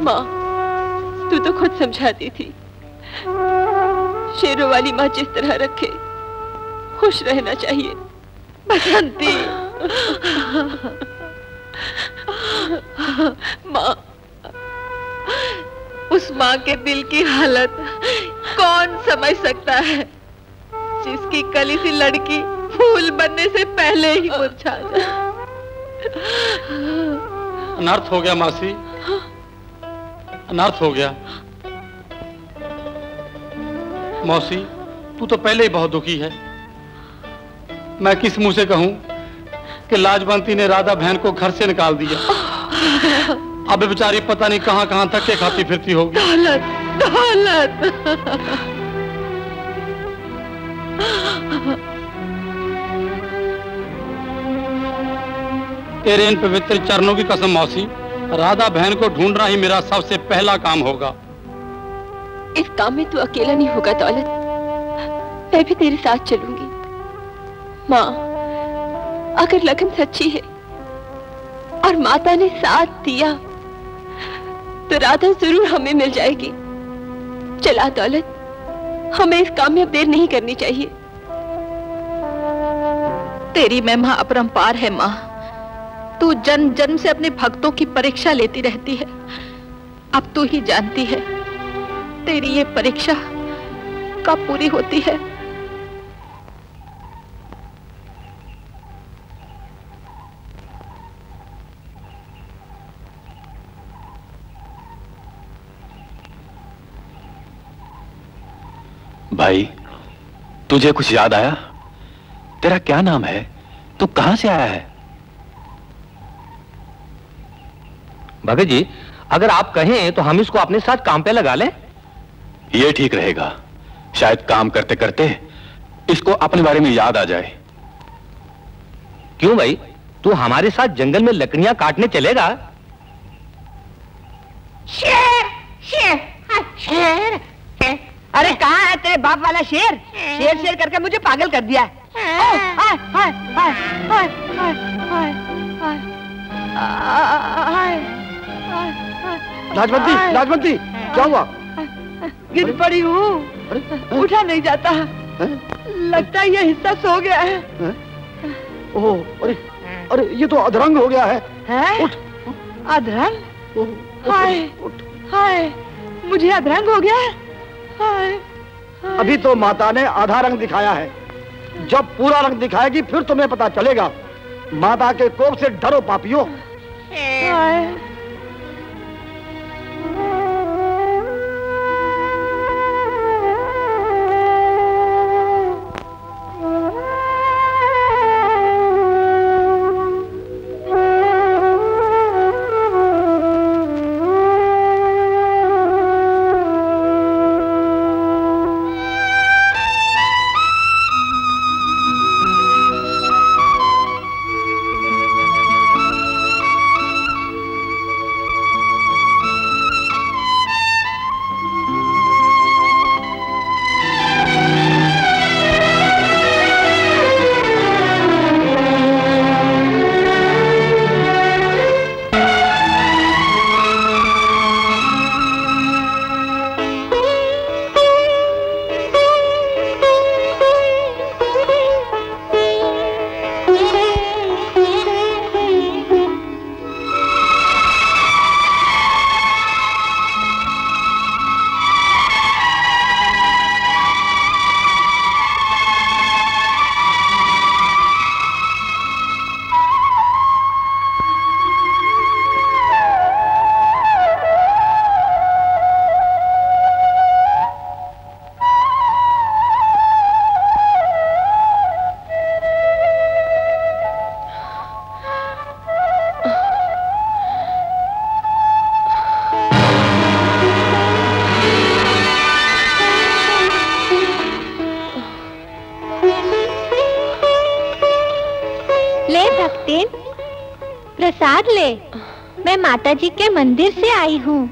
माँ, तू तो खुद समझाती थी, शेरों वाली माँ जिस तरह रखे खुश रहना चाहिए। बसंती, माँ, उस माँ के दिल की हालत कौन समझ सकता है, जिसकी कली सी लड़की फूल बनने से पहले ही मुरझा जाए। अनर्थ हो गया मासी, अनर्थ हो गया। मौसी, तू तो पहले ही बहुत दुखी है। मैं किस मुंह से कहूं कि लाजवंती ने राधा बहन को घर से निकाल दिया। अब बेचारी पता नहीं कहां कहां तक के खाती फिरती होगी। दौलत, दौलत। तेरे इन पवित्र चरणों की कसम मौसी, राधा बहन को ढूंढना ही मेरा सबसे पहला काम होगा। इस काम में तू अकेला नहीं होगा दौलत, मैं भी तेरे साथ चलूंगी। माँ, अगर लगन सच्ची है और माता ने साथ दिया तो राधा जरूर हमें मिल जाएगी। चला दौलत, हमें इस काम में अब देर नहीं करनी चाहिए। तेरी महिमा अपरंपार है माँ। तू जन्म जन्म से अपने भक्तों की परीक्षा लेती रहती है। अब तू ही जानती है तेरी ये परीक्षा कब पूरी होती है। भाई, तुझे कुछ याद आया? तेरा क्या नाम है? तू कहां से आया है? भगत जी, अगर आप कहें तो हम इसको अपने साथ काम पे लगा लें। ये ठीक रहेगा। शायद काम करते करते इसको अपने बारे में याद आ जाए। क्यों भाई, तू हमारे साथ जंगल में लकड़ियां काटने चलेगा? शेर, शेर, शेर, शेर। अरे कहाँ है तेरे बाप वाला शेर? शेर शेर करके मुझे पागल कर दिया है। हाय, हाय, हाय, हाय, हाय, हाय, हाय, हाय, लाजवंती, लाजवंती, क्या हुआ? गिर पड़ी हूँ, उठा नहीं जाता। लगता है ये हिस्सा सो गया है। ओह, अरे अरे ये तो अधरंग हो गया है। हैं? उठ। अधरंग? हाय, हाय, मुझे अधरंग हो गया है। हाय, हाय। अभी तो माता ने आधा रंग दिखाया है, जब पूरा रंग दिखाएगी फिर तुम्हें पता चलेगा। माता के कोप से डरो पापियों। हाय। प्रसाद ले, मैं माता जी के मंदिर से आई हूँ।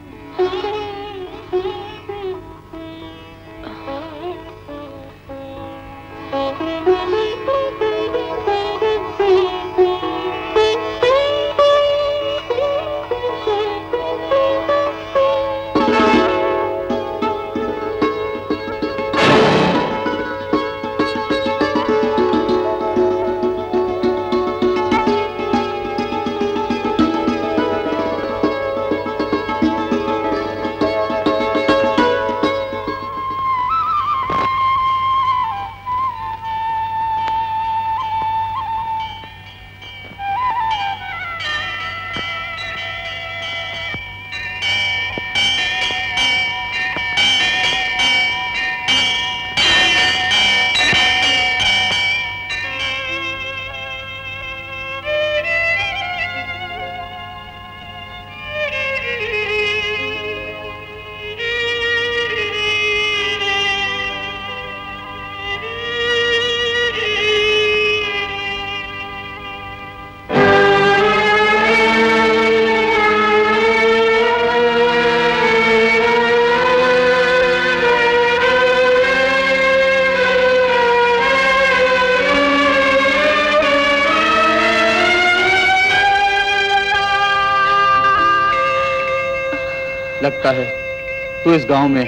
लगता है तू इस गांव में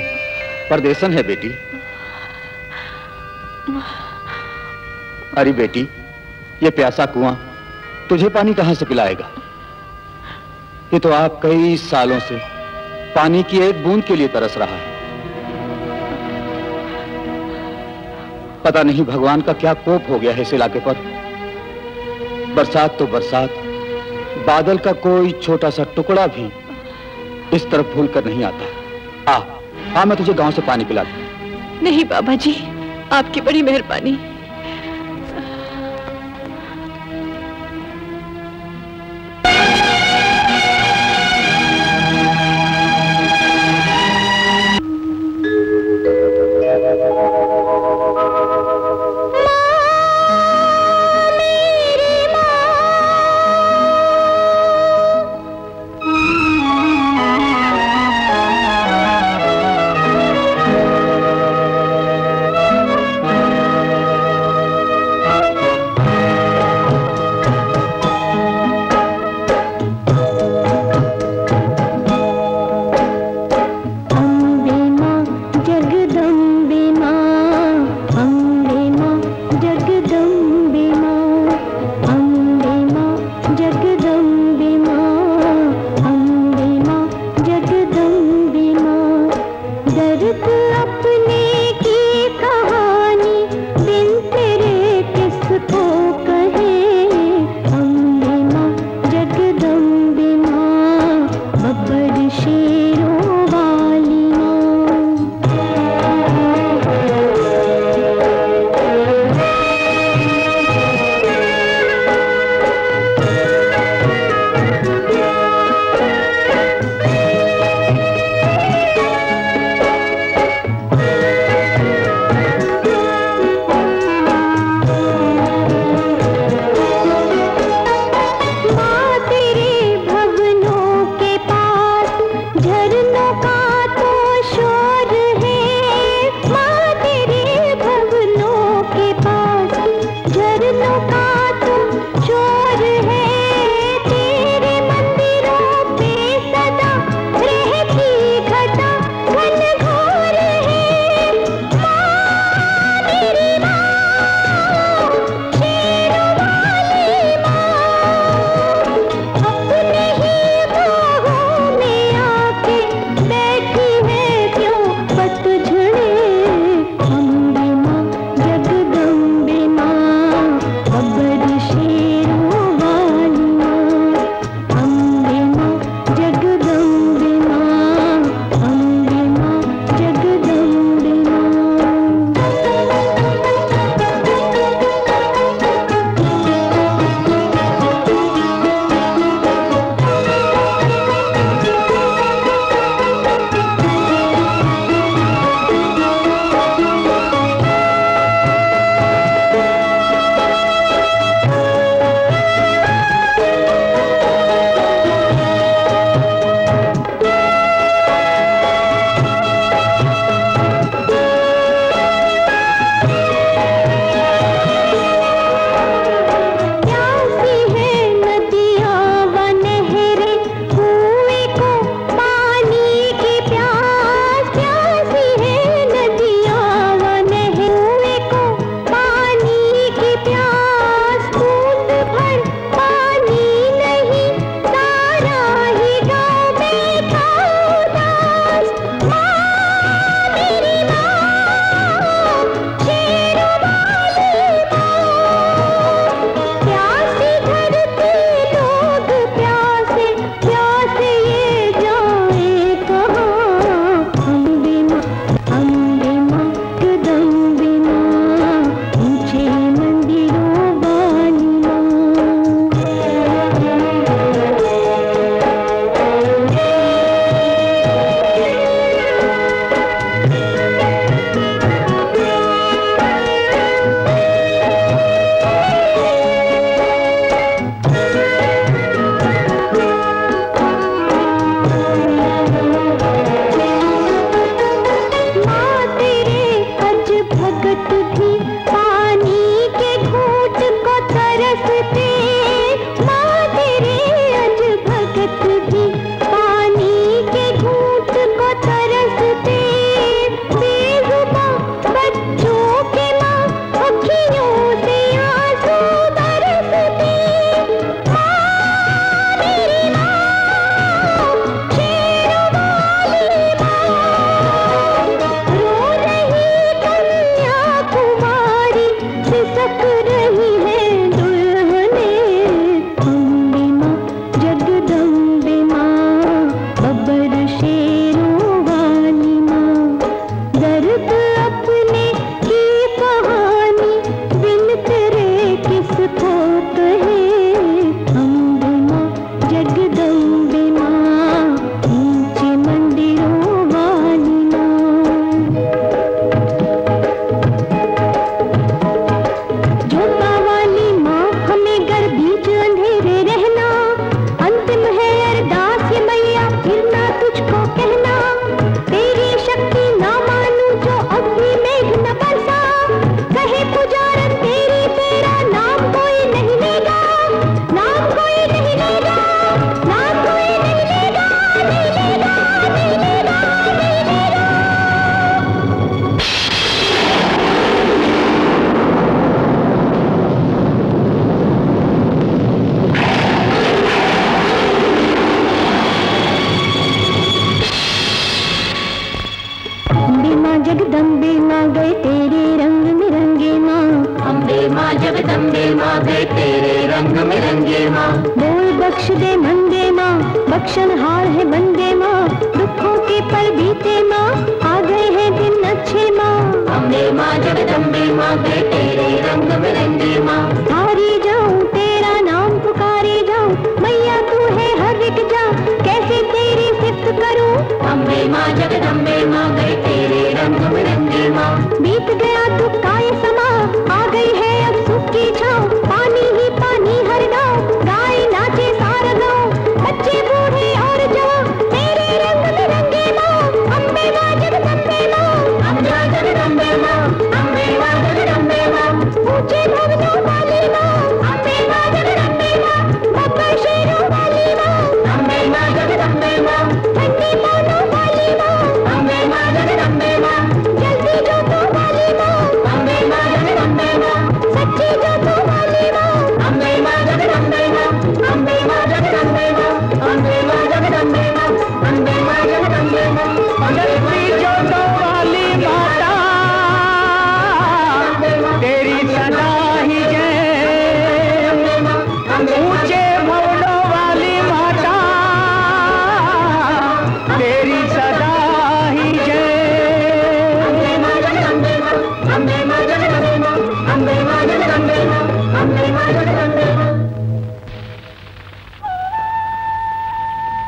परदेसन है बेटी। अरे बेटी, ये प्यासा कुआं तुझे पानी कहां से पिलाएगा? ये तो आप कई सालों से पानी की एक बूंद के लिए तरस रहा है। पता नहीं भगवान का क्या कोप हो गया है इस इलाके पर। बरसात तो बरसात, बादल का कोई छोटा सा टुकड़ा भी इस तरफ भूल कर नहीं आता। आ मैं तुझे गांव से पानी पिला दूं। नहीं बाबा जी, आपकी बड़ी मेहरबानी। दर्द अपने की कहानी बिन तेरे किसको कहे। अम्बे माँ जगदम्बे माँ ऊंचे मंदिरों वाली माँ। जोता वाली माँ हमें घर बीच अंधेरे रहना। अंतिम है अरदास ये मैया फिर ना तुझको कहना। तेरी शक्ति ना मानू जो अब भी मेघ न बरसा। कहे पुजारन तेरी तेरा नाम कोई नहीं लेगा। नाम कोई नहीं लेगा। नाम कोई नहीं लेगा। नहीं लेगा, नहीं लेगा, नहीं लेगा। अम्बे माँ जगदम्बे माँ गए तेरे रंग बिरंगे माँ। अम्बे माँ जगदम्बे माँ गए तेरे रंग बिरंगे माँ। बोल बख्श दे मंदे माँ बख्शनहार है बंदे माँ। दुखों के पल बीते माँ आ गए हैं दिन अच्छे माँ। अम्बे माँ जगदम्बे माँ गए तेरे रंग बिरंगे माँ। हारी जाऊं तेरा नाम पुकारे जाऊं मैया तू है हर एक जा। कैसे तेरी सिफ्त करूं। अम्बे माँ जगदम्बे माँ गए तेरे रंग बिरंगे माँ। बीत गया दुख का ये समा आ गई है अब सुख की छाँव। पानी ही पानी हर गाँव गाय नाचे सारा गाँव। बच्चे बूढ़े और जवान तेरे रंग बिरंगे माँ। अम्बे माँ जगदम्बे माँ। अम्बे माँ जगदम्बे माँ। अम्बे माँ जगदम्बे माँ। ऊंचे भवनों वाली माँ। अम्बे माँ जगदम्बे माँ। बब्बर शेरों वाली माँ। अम्बे माँ जगदम्बे माँ। ठंडी पौनों वाली माँ। अम्बे माँ जगदम्बे माँ। जल्दी जोतों वाली माँ। अम्बे माँ जगदम्बे माँ। सच्ची जोतों वाली माँ। अम्बे माँ जगदम्बे माँ। अम्बे माँ जगदम्बे माँ। अम्बे माँ जगदम्बे माँ। अम्बे माँ जगदम्बे माँ। जल्दी जोतों वाली माता तेरी सदा ही जय। ऊंचे भवनों वाली माता तेरी सदा ही जय। अम्बे माँ जगदम्बे माँ। अम्बे माँ जगदम्बे माँ। अम्बे माँ जगदम्बे माँ। अम्बे माँ जगदम्बे माँ।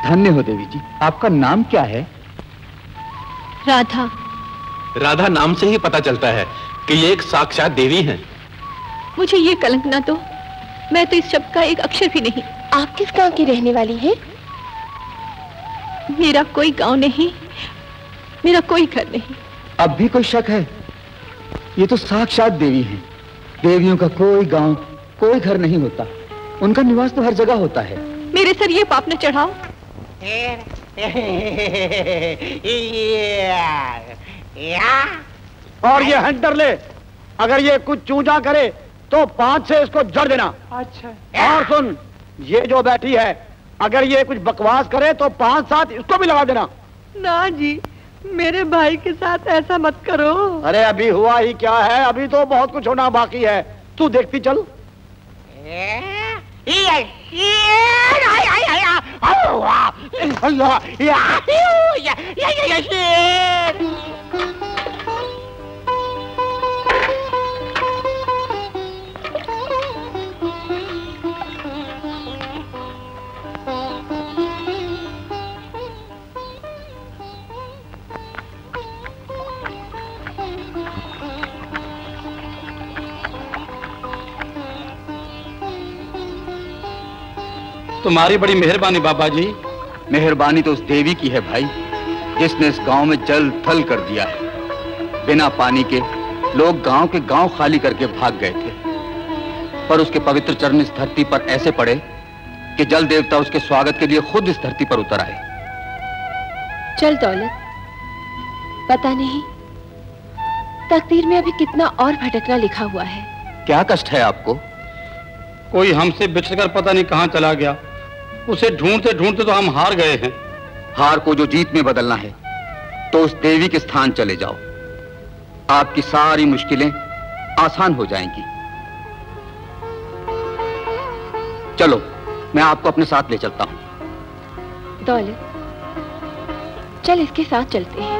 धन्य हो देवी जी। आपका नाम क्या है? राधा। राधा नाम से ही पता चलता है कि ये एक साक्षात देवी हैं। मुझे ये कलंक ना दो। मैं तो इस शब्द का एक अक्षर भी नहीं। आप किस गांव की रहने वाली हैं? मेरा कोई गांव नहीं, मेरा कोई घर नहीं। अब भी कोई शक है? ये तो साक्षात देवी हैं। देवियों का कोई गांव कोई घर नहीं होता। उनका निवास तो हर जगह होता है। मेरे सर ये पाप न चढ़ाओ। और ये हंटर ले, अगर ये कुछ चूजा करे तो 5 से इसको जड़ देना। अच्छा। और सुन, ये जो बैठी है अगर ये कुछ बकवास करे तो 5-7 इसको भी लगा देना। ना जी, मेरे भाई के साथ ऐसा मत करो। अरे अभी हुआ ही क्या है, अभी तो बहुत कुछ होना बाकी है। तू देखती चल। तुम्हारी बड़ी मेहरबानी बाबा जी। मेहरबानी तो उस देवी की है भाई, जिसने इस गांव में जल थल कर दिया है। बिना पानी के लोग गांव के गांव खाली करके भाग गए थे, पर उसके पवित्र चरण इस धरती पर ऐसे पड़े कि जल देवता उसके स्वागत के लिए खुद इस धरती पर उतर आए। चल दौलत, पता नहीं तकदीर में अभी कितना और भटकना लिखा हुआ है। क्या कष्ट है आपको? कोई हमसे बिछड़कर पता नहीं कहां चला गया। उसे ढूंढते ढूंढते तो हम हार गए हैं। हार को जो जीत में बदलना है तो उस देवी के स्थान चले जाओ, आपकी सारी मुश्किलें आसान हो जाएंगी। चलो, मैं आपको अपने साथ ले चलता हूं। दौलत, चल इसके साथ चलते हैं।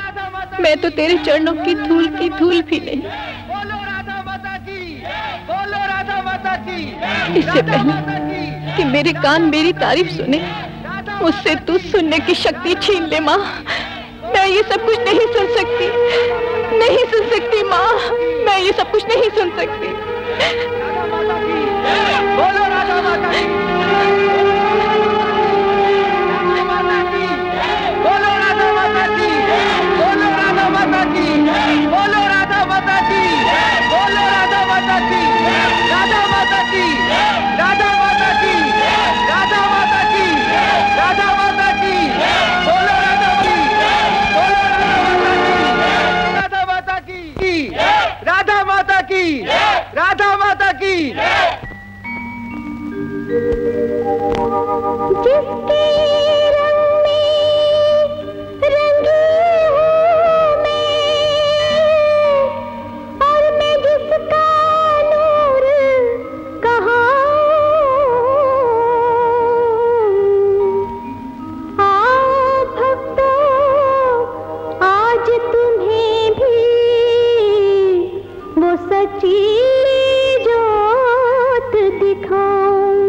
मैं तो तेरे चरणों की धूल भी नहीं। इससे पहले कि मेरे कान मेरी तारीफ सुने, मुझसे तू सुनने की शक्ति छीन ले माँ। मैं ये सब कुछ नहीं सुन सकती, नहीं सुन सकती माँ, मैं ये सब कुछ नहीं सुन सकती। बोलो राधा माता की, बोलो राधा माता की, बोलो राधा माता की, बोलो राधा माता की, बोलो राधा माता की, राधा माता की, राधा माता की, राधा माता की, राधा माता की, बोलो राधा की, बोलो राधा माता की, राधा माता की, राधा माता की। जिसके रंग में रंगी हूँ मैं, और मैं जिसका नूर कहाँ आओ भक्तों, आज तुम्हें भी वो सच्ची जोत दिखाऊं।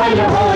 बोल हो